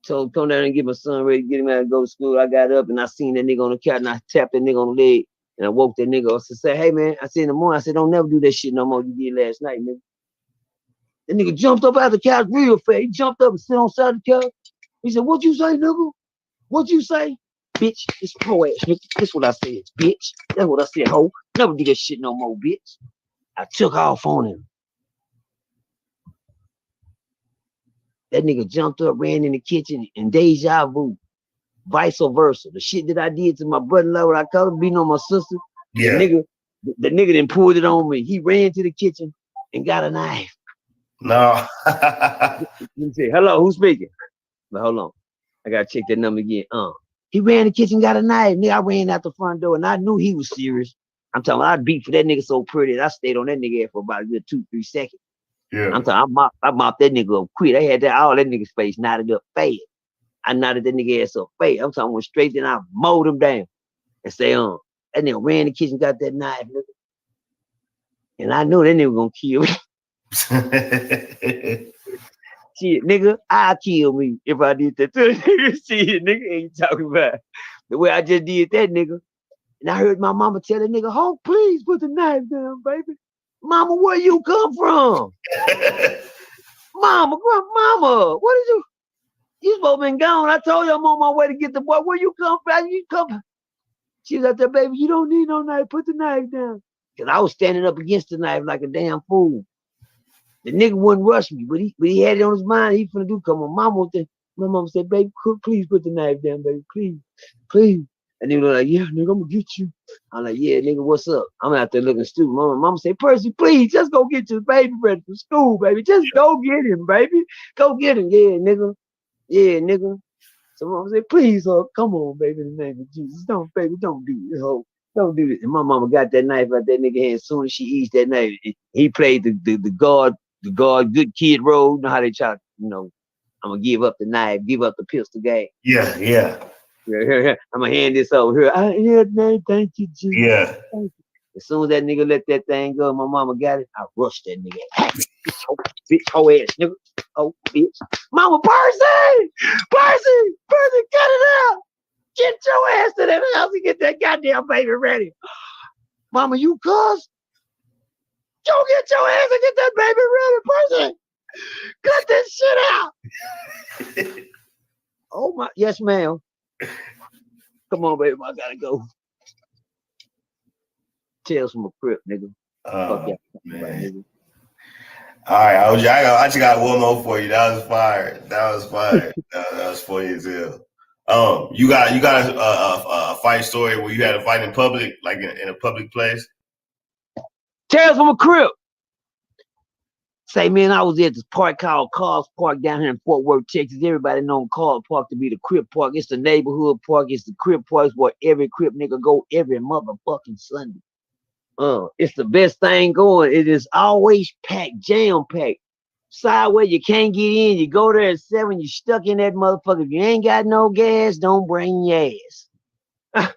told come down and get my son ready, get him out and go to school. I got up and I seen that nigga on the couch and I tapped that nigga on the leg and I woke that nigga up. I said, hey man, I said in the morning, I said, don't never do that shit no more you did last night, nigga. That nigga jumped up out of the couch real fast. He jumped up and sit on the side of the couch. He said, what you say, nigga? What you say? Bitch, it's hoe ass, nigga. That's what I said, bitch. That's what I said, hoe. Never do that shit no more, bitch. I took off on him. That nigga jumped up, ran in the kitchen, and deja vu, vice versa. The shit that I did to my brother-in-law, I called him beating on my sister. Yeah. The nigga then pulled it on me. He ran to the kitchen and got a knife. No. He said, hello, who's speaking? But hold on. I gotta check that number again. He ran to the kitchen, got a knife. Nigga, I ran out the front door and I knew he was serious. I'm talking about I beat for that nigga so pretty that I stayed on that nigga for about a good 2-3 seconds. Yeah. I'm talking I mopped that nigga up quick. I had all that nigga's face knotted up fast. I knotted that nigga ass up fast. I'm talking went straight then I mowed him down and say, that nigga ran in the kitchen, got that knife, nigga. And I knew that nigga gonna kill me. Shit, nigga, I kill me if I did that to a nigga. Shit, nigga ain't talking about the way I just did that, nigga. And I heard my mama tell that nigga, "Oh, please put the knife down, baby." Mama, where you come from? Mama, what did you? You supposed to been gone. I told you I'm on my way to get the boy. Where you come from? You come. She was out there, baby. You don't need no knife. Put the knife down. Cause I was standing up against the knife like a damn fool. The nigga wouldn't rush me, but he had it on his mind. He finna do. Come on, mama. My mama said, "Baby, please put the knife down, baby, please." And they were like, "Yeah, nigga, I'm gonna get you." I'm like, "Yeah, nigga, what's up?" I'm out there looking stupid. Mama said, "Percy, please, just go get your baby ready for school, baby. Just go get him, baby. Go get him, yeah, nigga, yeah, nigga." So mama said, "Please, come on, baby, in the name of Jesus, don't do this, ho. Don't do this." And my mama got that knife out that nigga hand. As soon as she eats that knife, he played the guard, good kid role. You know how they try, I'm gonna give up the knife, give up the pistol game. Yeah. I'm gonna hand this over here. Thank you, Jesus. Yeah. Thank you. As soon as that nigga let that thing go, my mama got it. I rushed that nigga. Bitch, hoe ass nigga. Oh, bitch. Mama, Percy, cut it out. Get your ass to that house and get that goddamn baby ready. Mama, you cuss? Go get your ass and get that baby ready, Percy. Cut this shit out. Oh my, yes, ma'am. Come on, baby, I gotta go. Tales from a crib, nigga. Fuck yeah, man. nigga. All right, I actually got one more for you. That was fire. That was funny as hell. You got a fight story where you had a fight in public, like in a public place? Tales from a crib. Say, man, I was at this park called Carl's Park down here in Fort Worth, Texas. Everybody know Carl's Park to be the crib park. It's the neighborhood park. It's the crib park where every crib nigga go every motherfucking Sunday. It's the best thing going. It is always packed, jam packed. Sideway, you can't get in. You go there at 7, you stuck in that motherfucker. If you ain't got no gas, don't bring your ass.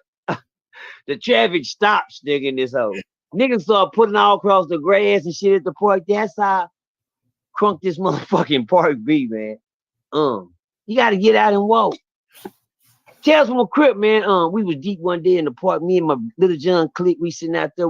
The traffic stops, nigga, in this hole. Niggas start putting all across the grass and shit at the park. That's how crunk this motherfucking park be, man. You gotta get out and walk. Tales from a crib, man. We was deep one day in the park. Me and my little John clique, we sitting out there.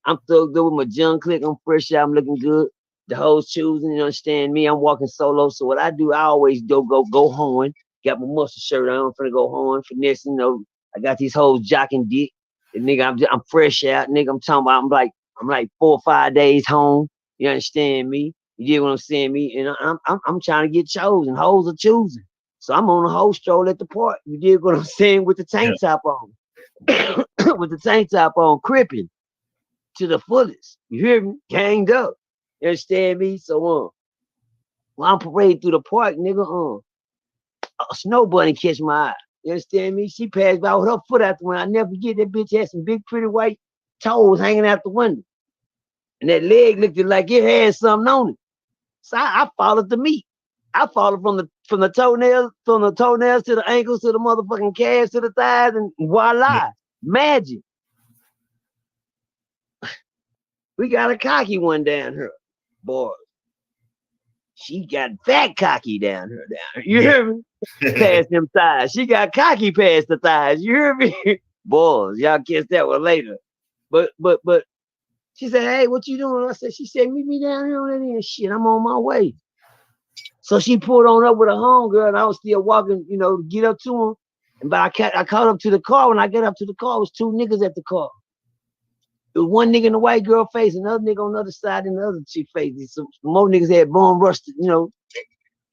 I'm thugged up with my John clique. I'm fresh out. I'm looking good. The hoes choosing, you understand me. I'm walking solo. So what I do, I always go home. Got my muscle shirt on. I'm finna go home. Finesse, you know. I got these hoes jocking dick. And nigga, I'm fresh out. Nigga, I'm talking about. I'm like 4 or 5 days home. You understand me? You get what I'm saying? Me and I'm trying to get chosen. Hoes are choosing. So I'm on a whole stroll at the park. You dig what I'm saying? With the tank top on. With the tank top on, cripping to the fullest. You hear me? Ganged up. You understand me? So while I'm parading through the park, nigga, a snow bunny catch my eye. You understand me? She passed by with her foot out the window. I never forget that bitch had some big pretty white toes hanging out the window. And that leg looked like it had something on it. So I followed the meat. I followed from the toenails to the ankles to the motherfucking calves to the thighs, and voila, magic. We got a cocky one down here, boy. She got fat cocky down here. You hear me? Past them thighs. She got cocky past the thighs. You hear me? Boys, y'all catch that one later. But she said, hey, what you doing? I said, she said, meet me down here on that end. Shit, I'm on my way. So she pulled on up with a homegirl, and I was still walking, you know, to get up to him. But I caught up to the car. When I got up to the car, it was 2 niggas at the car. It was one nigga in the white girl face, another nigga on the other side, and the other chick face. Some more niggas had bone rusted, you know,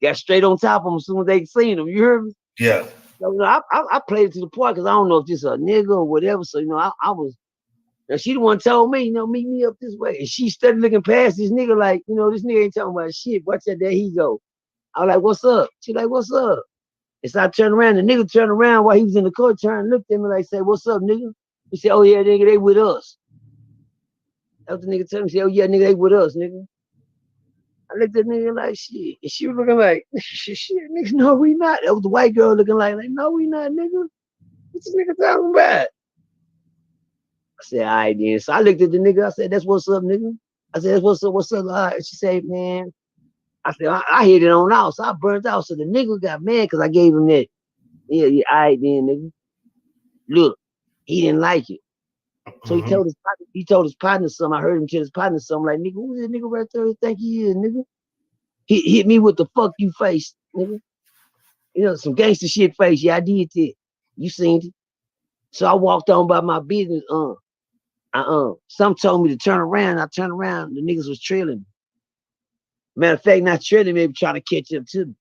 got straight on top of them as soon as they seen them. You heard me? Yeah. So, you know, I played it to the point because I don't know if this is a nigga or whatever. So, you know, I was, now she the one told me, you know, meet me up this way. And she started looking past this nigga like, you know, this nigga ain't talking about shit. Watch that, there he go. I was like, what's up? She like, what's up? And so I turned around. The nigga turned around while he was in the car, turned and looked at me like, say, what's up, nigga? He said, oh, yeah, nigga, they with us. That was the nigga telling me, say, oh, yeah, nigga, they with us, nigga. I looked at the nigga like, shit. And she was looking like, shit, nigga, no, we not. That was the white girl looking like, no, we not, nigga. What's this nigga talking about? I said, all right, then. So I looked at the nigga. I said, that's what's up, nigga. I said, that's what's up, what's up? All right. She said, man. I said, I hit it on out. So I burnt out. So the nigga got mad because I gave him that. Yeah, all right, then, nigga. Look, he didn't like it. So he told his partner something. I heard him tell his partner something like, nigga, who's this nigga right there? He think he is, nigga. He hit me with the fuck you face, nigga. You know, some gangster shit face. Yeah, I did that. You seen it. So I walked on by my business. Some told me to turn around. I turned around. The niggas was trailing me. Matter of fact, not trailing me, trying to catch up to me.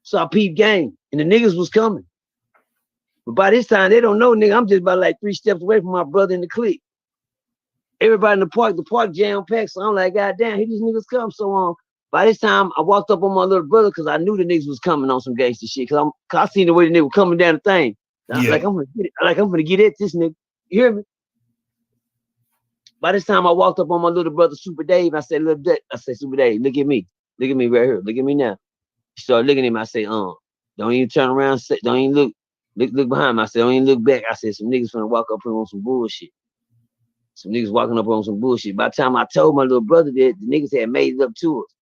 So I peeped game, and the niggas was coming. But by this time, they don't know, nigga. I'm just about like 3 steps away from my brother in the clique. Everybody in the park jam packed. So I'm like, God damn, here these niggas come. So by this time, I walked up on my little brother because I knew the niggas was coming on some gangster shit. Cause I seen the way the nigga was coming down the thing. Yeah. Like I'm gonna get at this nigga. You hear me? By this time, I walked up on my little brother, Super Dave. I said, Super Dave, look at me right here. Look at me now. He started looking at me. I said, don't even turn around. Don't even look behind me. I said, don't even look back. I said, some niggas finna walk up here on some bullshit. Some niggas walking up on some bullshit. By the time I told my little brother that, the niggas had made it up to us.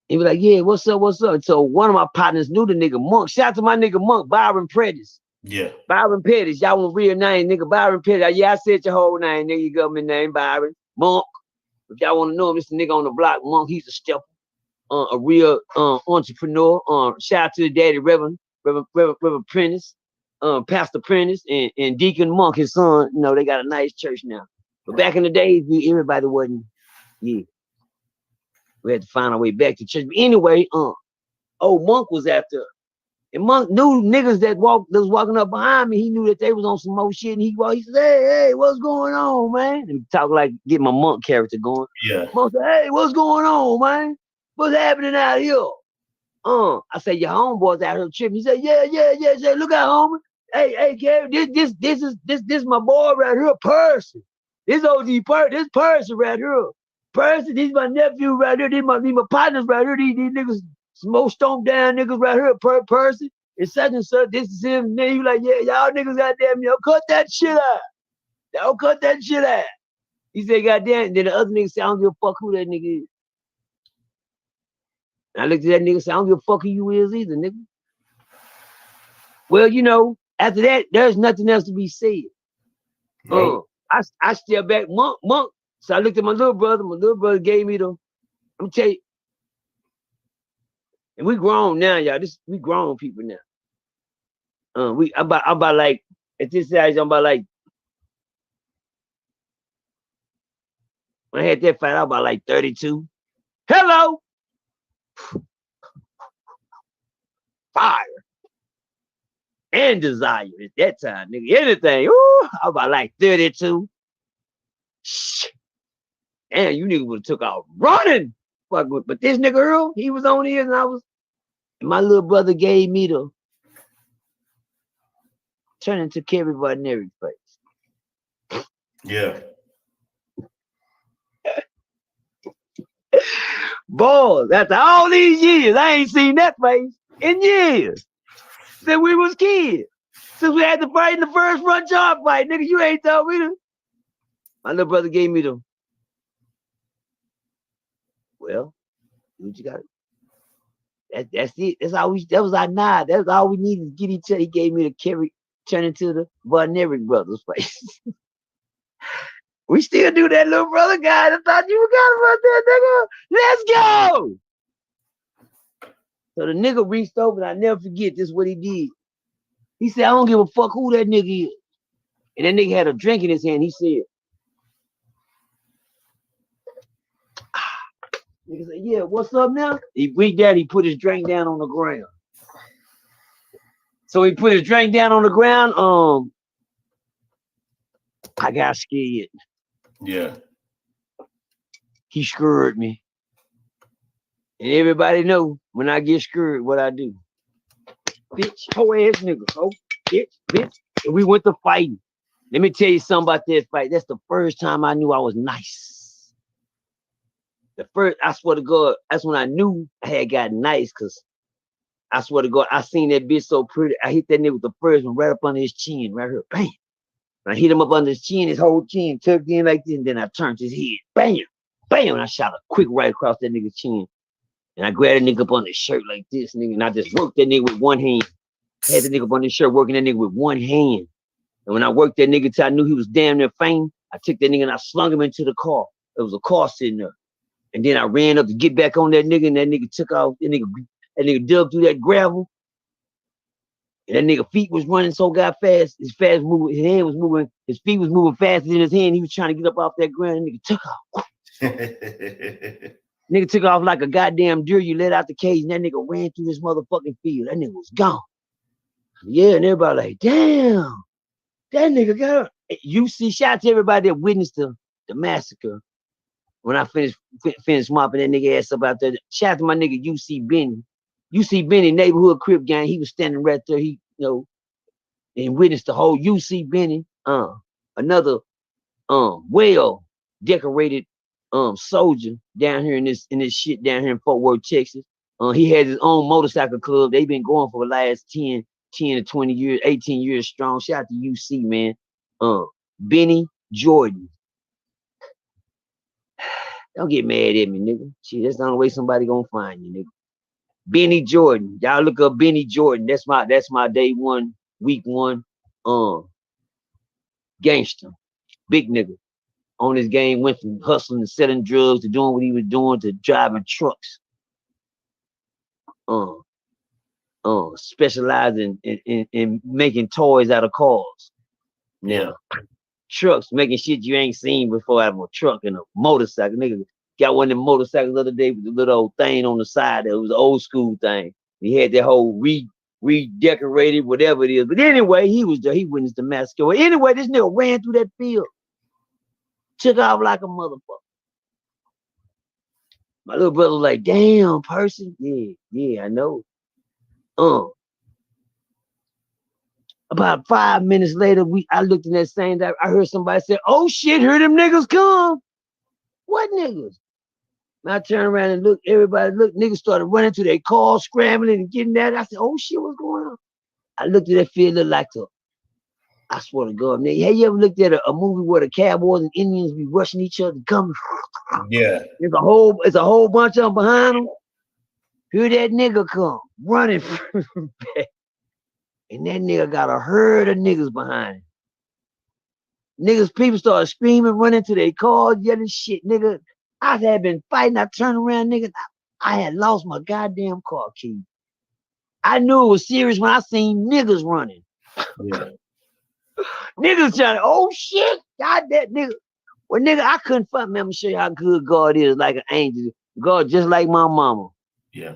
He was like, yeah, what's up? So one of my partners knew the nigga Monk. Shout out to my nigga Monk, Byron Pettis. Yeah. Byron Pettis. Y'all want real name, nigga. Byron Pettis. Yeah, I said your whole name, nigga. Your government name, Byron. Monk. If y'all want to know him, it's the nigga on the block. Monk, he's a stepper. A real entrepreneur. Shout out to the daddy, Reverend Prentice, Pastor Prentice, and Deacon Monk, his son. You know, they got a nice church now. But back in the days, everybody wasn't, yeah. We had to find our way back to church. But anyway, old Monk was after And Monk knew niggas that was walking up behind me. He knew that they was on some more shit. And he said, hey, what's going on, man? And talk like get my Monk character going. Yeah. Monk said, hey, what's going on, man? What's happening out here? I said, your homeboys out here tripping. He said, yeah. He said, look out, homie. Hey, Gary, this my boy right here, Percy. This OG this Percy right here. Percy, these my nephew right here. These my partners right here. These niggas, smoke stomp down niggas right here, Percy. And such. This is him. And then he like, yeah, y'all niggas goddamn, y'all cut that shit out. Y'all cut that shit out. He said, goddamn. And then the other nigga said, I don't give a fuck who that nigga is. And I looked at that nigga and said, I don't give a fuck who you is either, nigga. Well, you know, after that, there's nothing else to be said. Right. I stepped back, Monk. So I looked at my little brother. My little brother gave me the, let me tell you, and we grown now, y'all. We grown people now. I'm about like, at this age, I'm about like, when I had that fight, I was about like 32. Hello. Fire. And desire at that time, nigga. Anything. Ooh, I was about like 32. And you nigga would have took off running. But this nigga Earl, he was on here and my little brother gave me the turn into Kevin Varneri's face. Yeah. Boys, after all these years, I ain't seen that face in years. Since we was kids. Since we had to fight in the first front yard fight. Nigga, you ain't told me to. My little brother gave me the, well, what you got? That's it. That was our nod. That's all we needed to get each other. He gave me the carry, turn into the Varneric brothers face. We still do that, little brother, guys. I thought you forgot about that, nigga. Let's go. So the nigga reached over, and I never forget this what he did. He said, I don't give a fuck who that nigga is. And that nigga had a drink in his hand. He said, nigga said, yeah, what's up now? He reached down, he put his drink down on the ground. So he put his drink down on the ground. I got scared. Yeah. He screwed me. And everybody know when I get screwed, what I do. Bitch, hoe ass nigga, oh, bitch. And we went to fighting. Let me tell you something about that fight. That's the first time I knew I was nice. I swear to God, that's when I knew I had got nice, because I swear to God, I seen that bitch so pretty. I hit that nigga with the first one right up under his chin, right here, bam. And I hit him up under his chin, his whole chin tucked in like this, and then I turned his head, bam, and I shot a quick right across that nigga's chin. And I grabbed that nigga up on his shirt like this, nigga, and I just worked that nigga with one hand. I had the nigga up on his shirt, working that nigga with one hand. And when I worked that nigga till I knew he was damn near faint, I took that nigga and I slung him into the car. There was a car sitting there. And then I ran up to get back on that nigga, and that nigga took off. That nigga dug through that gravel. And that nigga feet was running so god fast. His hand was moving. His feet was moving faster than his hand. He was trying to get up off that ground. And nigga took off. Nigga took off like a goddamn deer you let out the cage, and that nigga ran through this motherfucking field. That nigga was gone. Yeah, and everybody like, damn, that nigga got it. You see, shout out to everybody that witnessed the massacre. When I finished mopping that nigga ass up out there. Shout out to my nigga UC Benny. UC Benny, neighborhood crib gang, he was standing right there. He, and witnessed the whole UC Benny. Another well decorated soldier down here in this shit down here in Fort Worth, Texas. He had his own motorcycle club. They've been going for the last 10 to 20 years, 18 years strong. Shout out to UC, man. Benny Jordan. Don't get mad at me, nigga. Shit, that's the only way somebody gonna find you, nigga. Benny Jordan. Y'all look up Benny Jordan. That's my day one, week one. Gangster. Big nigga. On this game, went from hustling and selling drugs to doing what he was doing to driving trucks. Specializing in making toys out of cars. Now, trucks, making shit you ain't seen before out of a truck and a motorcycle. Nigga got one of them motorcycles the other day with the little old thing on the side. It was an old school thing. He had that whole redecorated, whatever it is. But anyway, he was there. He witnessed the massacre. Anyway, this nigga ran through that field, took off like a motherfucker. My little brother was like, damn, Percy. Yeah, I know. About 5 minutes later, I looked in that same day. I heard somebody say, oh shit, here them niggas come. What niggas? And I turned around and looked, everybody looked, niggas started running to their car, scrambling and getting that. I said, oh shit, what's going on? I looked at that field, looked like I swear to God, man. Have you ever looked at a movie where the cowboys and Indians be rushing each other, coming? Yeah. There's a whole bunch of them behind them. Here that nigga come, running back. And that nigga got a herd of niggas behind him. Niggas, people started screaming, running to their cars, yelling shit, nigga. I had been fighting. I turned around, nigga. I had lost my goddamn car key. I knew it was serious when I seen niggas running. Yeah. Niggas trying, oh shit, God, that nigga. Well, nigga, I couldn't fight, man. I'm gonna show you how good God is, like an angel. God just like my mama. Yeah.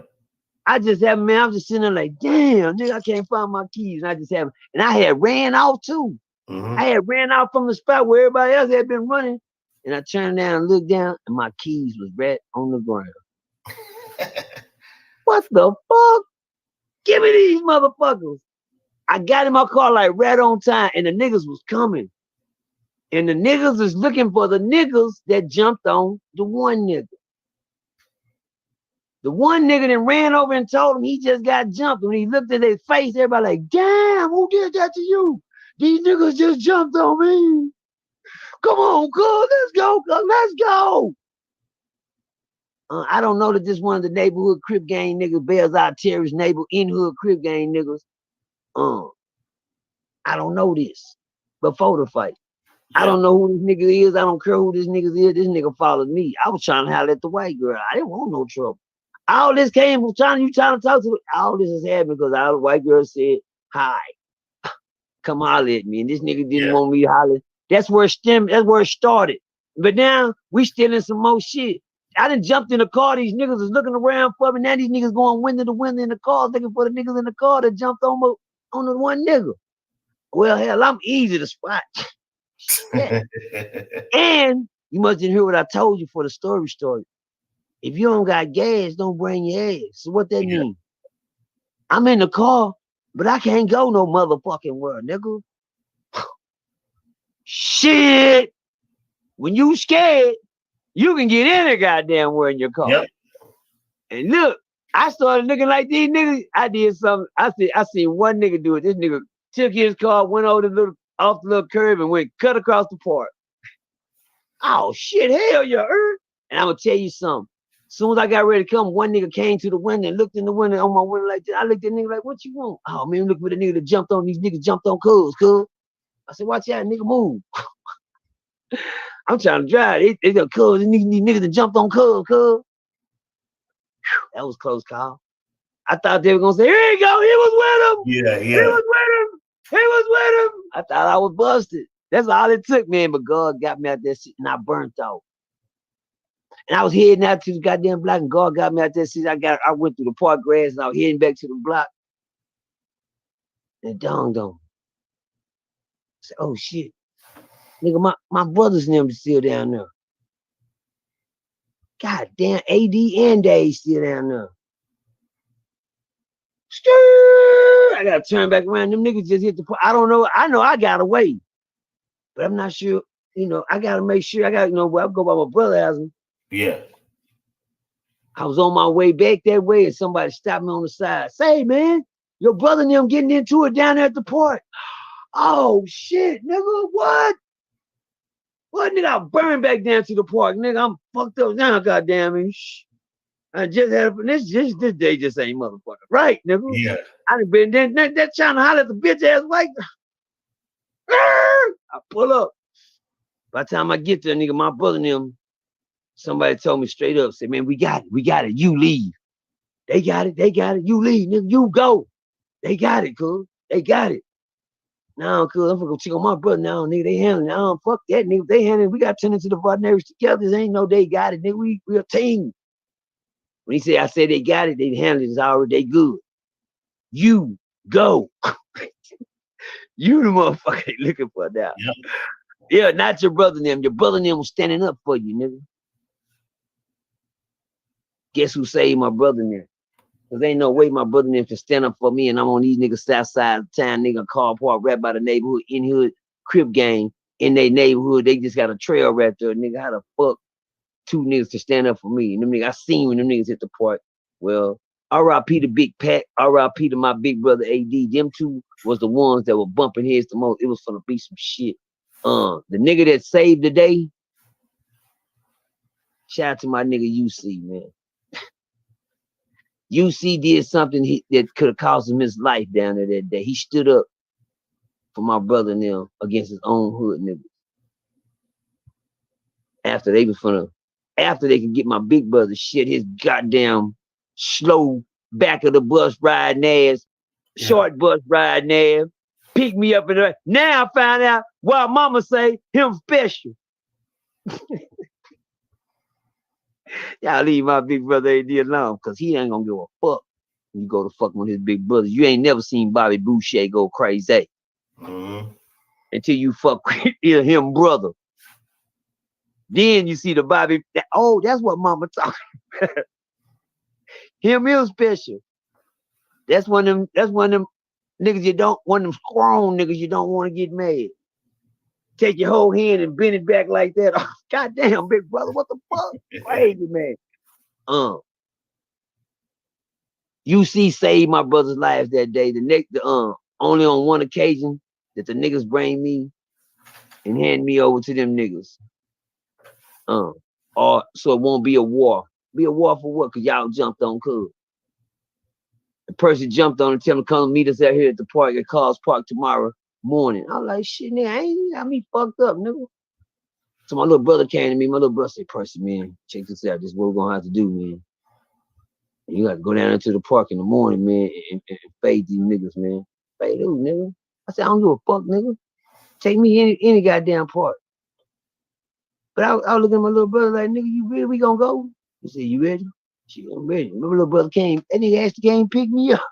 I just have, man, I'm just sitting there like, damn, nigga, I can't find my keys. And I just have, and I had ran off too. I had ran out from the spot where everybody else had been running. And I turned down and looked down, and my keys was right on the ground. What the fuck? Give me these motherfuckers. I got in my car like right on time, and the niggas was coming. And the niggas is looking for the niggas that jumped on the one nigga. The one nigga that ran over and told him he just got jumped. When he looked at their face, everybody like, damn, who did that to you? These niggas just jumped on me. Come on, cuz, let's go, cuz, let's go. I don't know that this one of the neighborhood Crip gang niggas bears our terrorist neighbor in hood Crip gang niggas. I don't know this before the fight. Yeah. I don't know who this nigga is. I don't care who this nigga is. This nigga followed me. I was trying to holler at the white girl. I didn't want no trouble. All this came from trying to talk to me. All this is happening because all the white girl said, hi, come holler at me. And this nigga didn't want me to holler. That's where it started. But now we still in some more shit. I done jumped in the car. These niggas is looking around for me. Now these niggas going window to window in the car, looking for the niggas in the car that jumped on the one nigga. Well, hell, I'm easy to spot. And you must hear what I told you for the story. If you don't got gas, don't bring your ass. So what that mean? I'm in the car, but I can't go no motherfucking where, nigga. Shit. When you scared, you can get any goddamn where in your car. Yep. And look, I started looking like these niggas. I did something. I seen one nigga do it. This nigga took his car, went over off the little curb and went cut across the park. Oh shit, hell yeah. And I'm gonna tell you something. As soon as I got ready to come, one nigga came to the window and looked in the window on my window like this. I looked at the nigga like, what you want? Oh man, look for the nigga that jumped on these niggas jumped on cuz. I said, watch out, nigga, move. I'm trying to drive. They go, cuz, these niggas that jumped on cuz. That was close call. I thought they were gonna say, here you go, he was with him. Yeah. He was with him. I thought I was busted. That's all it took, man. But God got me out there and I burnt out. And I was heading out to the goddamn block, and God got me out there. I went through the park grass, and I was heading back to the block. And it dawned on me. I said, oh shit. Nigga, my brother's name is still down there. God damn, AD and Dave still down there. I gotta turn back around. Them niggas just hit the point. I don't know. I know I got away. But I'm not sure, I gotta make sure I go by my brother's house. Yeah. I was on my way back that way and somebody stopped me on the side. Say, man, your brother and them getting into it down there at the park. Oh shit, nigga, what? What, nigga? I burned back down to the park, nigga. I'm fucked up now, goddamn it. I just had this day just ain't motherfucker. Right, nigga? Yeah. I done been there that trying to holler at the bitch ass white. I pull up. By the time I get there, nigga, my brother and them, somebody told me straight up, said, man, we got it, you leave. They got it, you leave, nigga, you go. They got it, cuz. They got it. Now, cuz, I'm gonna go check on my brother now, nigga, they handling it. Now, fuck that, nigga, they handling it. We got to turn into the partners together. There ain't no they got it, nigga, we a team. When I said they got it, they handled it, it's already, they good. You Go. You the motherfucker they looking for now. Yep. Yeah, not your brother and them. Your brother and them was standing up for you, nigga. Guess who saved my brother and them? Cause ain't no way my brother and them can stand up for me and I'm on these niggas south side of town, nigga, car park right by the neighborhood, in hood, crib gang in their neighborhood. They just got a trail right there, nigga. How the fuck two niggas to stand up for me? And them niggas, I seen when them niggas hit the park. Well, R.I.P. to Big Pat, R.I.P. to my big brother AD. Them two was the ones that were bumping heads the most. It was gonna be some shit. The nigga that saved the day, shout out to my nigga UC, man. UC did something that could have cost him his life down there that day. He stood up for my brother and them against his own hood niggas. After they could get my big brother shit, his goddamn slow back of the bus riding ass, short bus riding ass, pick me up in the now I found out why mama say him special. Y'all leave my big brother AD alone, because he ain't gonna give a fuck when you go to fuck with his big brother. You ain't never seen Bobby Boucher go crazy until you fuck with him brother. Then you see the Bobby. Oh, that's what mama talking about. Him is special. That's one of them niggas one of them strong niggas you don't want to get mad. Take your whole hand and bend it back like that. Oh, goddamn, big brother, what the fuck? Crazy, man. UC saved my brother's life that day. Only on one occasion that the niggas bring me and hand me over to them niggas. Or so it won't be a war. Be a war for what? Cause y'all jumped on Cuz. The person jumped on and tell him come meet us out here at the park at Carl's Park tomorrow morning. I'm like, shit, nigga, I ain't got me fucked up, nigga. So my little brother came to me. My little brother said, Percy, man, check this out. This is what we're gonna have to do, man. You got to go down into the park in the morning, man, and fade these niggas, man. Fade who, nigga? I said, I don't give a fuck, nigga. Take me any goddamn park. But I was looking at my little brother like, nigga, you ready? We gonna go? He said, you ready? Shit, I'm ready. My little brother came. That nigga asked the game, pick me up.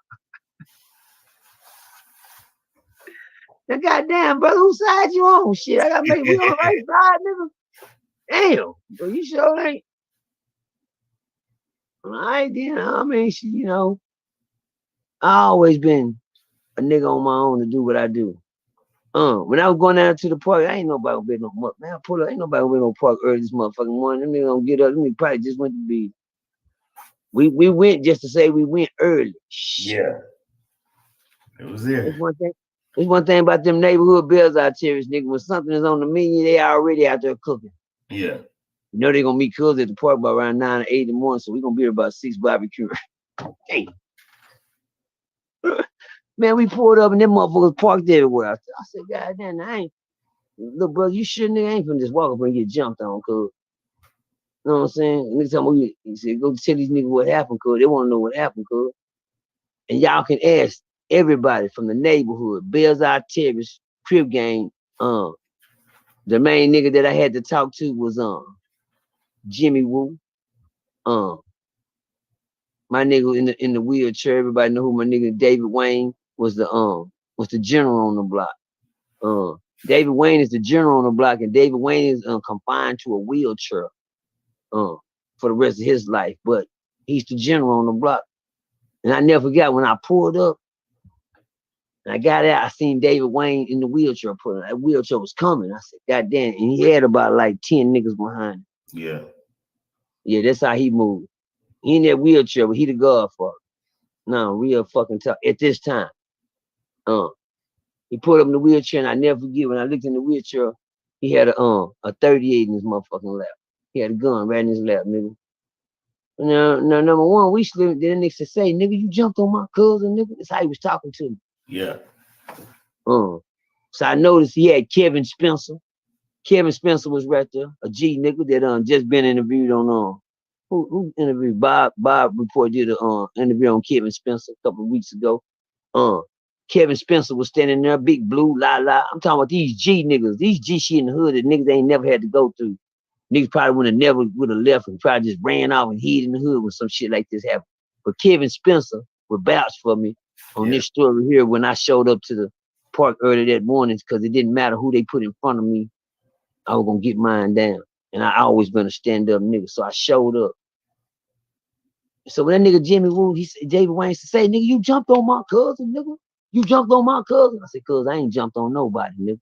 Now, goddamn, brother, whose side you on? Shit, I gotta make we on the right side, nigga. Damn, bro, you sure ain't. All right, then. I mean, shit, you know, I always been a nigga on my own to do what I do. When I was going down to the park, I ain't nobody gonna be no muck. Man, I pull up, ain't nobody gonna be no park early this motherfucking morning. Them niggas gonna get up. Them niggas probably just went to bed. We went just to say we went early. Yeah. It was there. There's one thing about them neighborhood bills out here, nigga. When something is on the menu, they already out there cooking. Yeah. You know they gonna meet Cuz at the park by around 9 or 8 in the morning, so we gonna be here about 6 barbecue. Damn. Man, we pulled up and them motherfuckers parked everywhere. I said, God damn, I ain't, look, bro, you shouldn't, nigga, ain't finna just walk up and get jumped on, Cuz. You know what I'm saying? Nigga tell me, he said, go tell these niggas what happened, Cuz. They wanna know what happened, Cuz. And y'all can ask everybody from the neighborhood, Bells Out Terrace, Crib Gang. The main nigga that I had to talk to was Jimmy Woo. My nigga in the wheelchair. Everybody know who my nigga David Wayne was the general on the block. David Wayne is the general on the block, and David Wayne is confined to a wheelchair for the rest of his life. But he's the general on the block. And I never forgot when I pulled up and I got out, I seen David Wayne in the wheelchair pulling. That wheelchair was coming. I said, God damn. And he had about like 10 niggas behind him. Yeah. Yeah, that's how he moved. He in that wheelchair, but he the godfather. No, real fucking tough at this time. He put up in the wheelchair, and I never forget when I looked in the wheelchair, he had a 38 in his motherfucking lap. He had a gun right in his lap, nigga. Now, number one, we slid. Then the nigga say, nigga, you jumped on my cousin, nigga. That's how he was talking to me. Yeah. So I noticed he had Kevin Spencer. Kevin Spencer was right there, a G nigga that just been interviewed on who interviewed Bob Report did an interview on Kevin Spencer a couple of weeks ago. Kevin Spencer was standing there, big blue, la. I'm talking about these G niggas, these G shit in the hood that niggas ain't never had to go through. Niggas probably would have left and probably just ran off and hid in the hood when some shit like this happened. But Kevin Spencer would vouch for me. on this story here when I showed up to the park early that morning because it didn't matter who they put in front of me. I was gonna get mine down. And I always been a stand-up nigga. So I showed up. So when that nigga Jimmy Woo, he said, David Wayne used to say, nigga, you jumped on my cousin, nigga. You jumped on my cousin. I said, cuz I ain't jumped on nobody, nigga.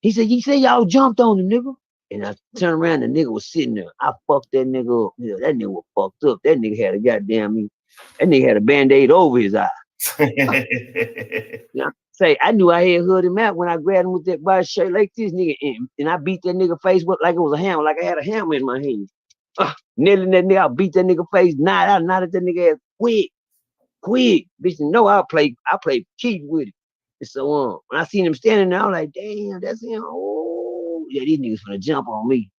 He said, you say y'all jumped on him, nigga. And I turned around, the nigga was sitting there. I fucked that nigga up. Yeah, that nigga was fucked up. That nigga had a goddamn, that nigga had a Band-Aid over his eye. Yeah, say, I knew I had hood him out when I grabbed him with that body shirt like this, nigga. And I beat that nigga face like it was a hammer, like I had a hammer in my hand. Nailing that nigga, I beat that nigga face, knotted that nigga ass quick. Bitch, no, I played keep with it. And so when I seen him standing there, I'm like, damn, that's him. Oh, yeah, these niggas gonna jump on me.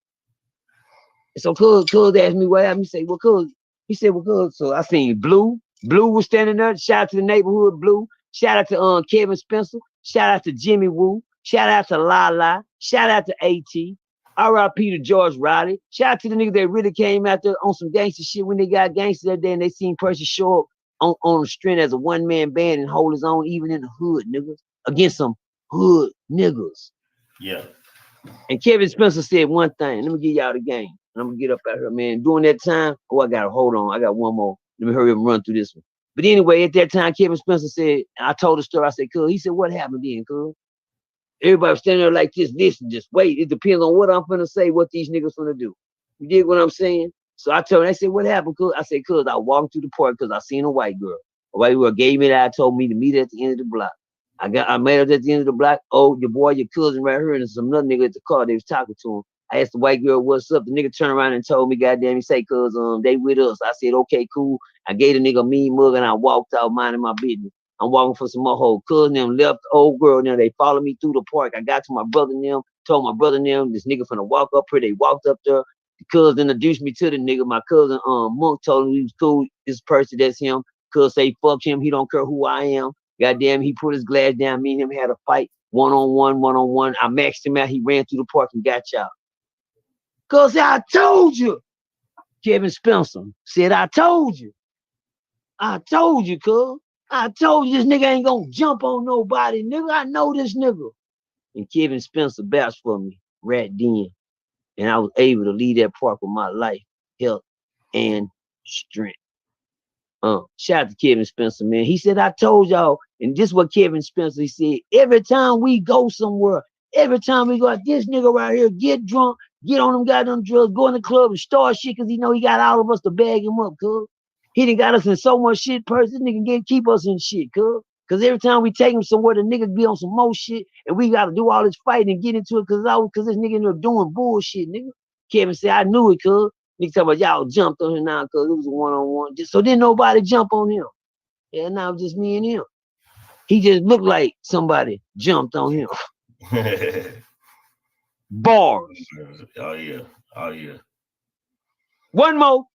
And so cuz asked me what happened. He said, well, cuz. He said, well, cuz. So I seen Blue. Blue was standing there. Shout out to the neighborhood, Blue. Shout out to Kevin Spencer. Shout out to Jimmy Woo. Shout out to Lala. Shout out to AT. R.I.P. to George Riley. Shout out to the niggas that really came out there on some gangster shit when they got gangster that day and they seen Percy show up on the strength as a one-man band and hold his own even in the hood, niggas. Against some hood niggas. Yeah. And Kevin Spencer said one thing. Let me give y'all the game. And I'm gonna get up out here, man. During that time, I gotta hold on. I got one more. Let me hurry up and run through this one. But anyway, at that time, Kevin Spencer said, I told the story. I said, cuz. He said, what happened then, cuz? Everybody was standing there like this, and just wait. It depends on what I'm gonna say, what these niggas gonna do. You dig what I'm saying? So I told him, they said, what happened, cuz? I said, cuz I walked through the park because I seen a white girl. A white girl gave me that, told me to meet at the end of the block. I met her at the end of the block. Oh, your boy, your cousin right here, and there's some other nigga at the car. They was talking to him. I asked the white girl, what's up? The nigga turned around and told me, goddamn, he say, cuz they with us. I said, okay, cool. I gave the nigga a mean mug and I walked out minding my business. I'm walking for some more hoes. Cousin them left the old girl now. They followed me through the park. I got to my brother and them, told my brother and them, this nigga finna walk up here. They walked up there. The cousin introduced me to the nigga. My cousin Monk told him he was cool. This person, that's him. Cuz say fuck him. He don't care who I am. Goddamn, he put his glass down. Me and him had a fight. One-on-one. I maxed him out. He ran through the park and got y'all. Cuz I told you. Kevin Spencer said, I told you. I told you, cuz. I told you this nigga ain't gonna jump on nobody, nigga. I know this nigga. And Kevin Spencer vouched for me, Rat Den. And I was able to leave that park with my life, health, and strength. Shout out to Kevin Spencer, man. He said, I told y'all, and this is what Kevin Spencer, he said, every time we go somewhere, every time we go out, this nigga right here, get drunk, get on them goddamn drugs, go in the club and start shit, because he know he got all of us to bag him up, cuz. He done got us in so much shit, Percy. This nigga keep us in shit, cuz. Because every time we take him somewhere, the nigga be on some more shit, and we got to do all this fighting and get into it, because this nigga in there doing bullshit, nigga. Kevin said, I knew it, cuz. Nigga talking about y'all jumped on him now, cuz it was a one-on-one. So didn't nobody jump on him. Yeah, now it was just me and him. He just looked like somebody jumped on him. Bars. Oh, yeah. One more.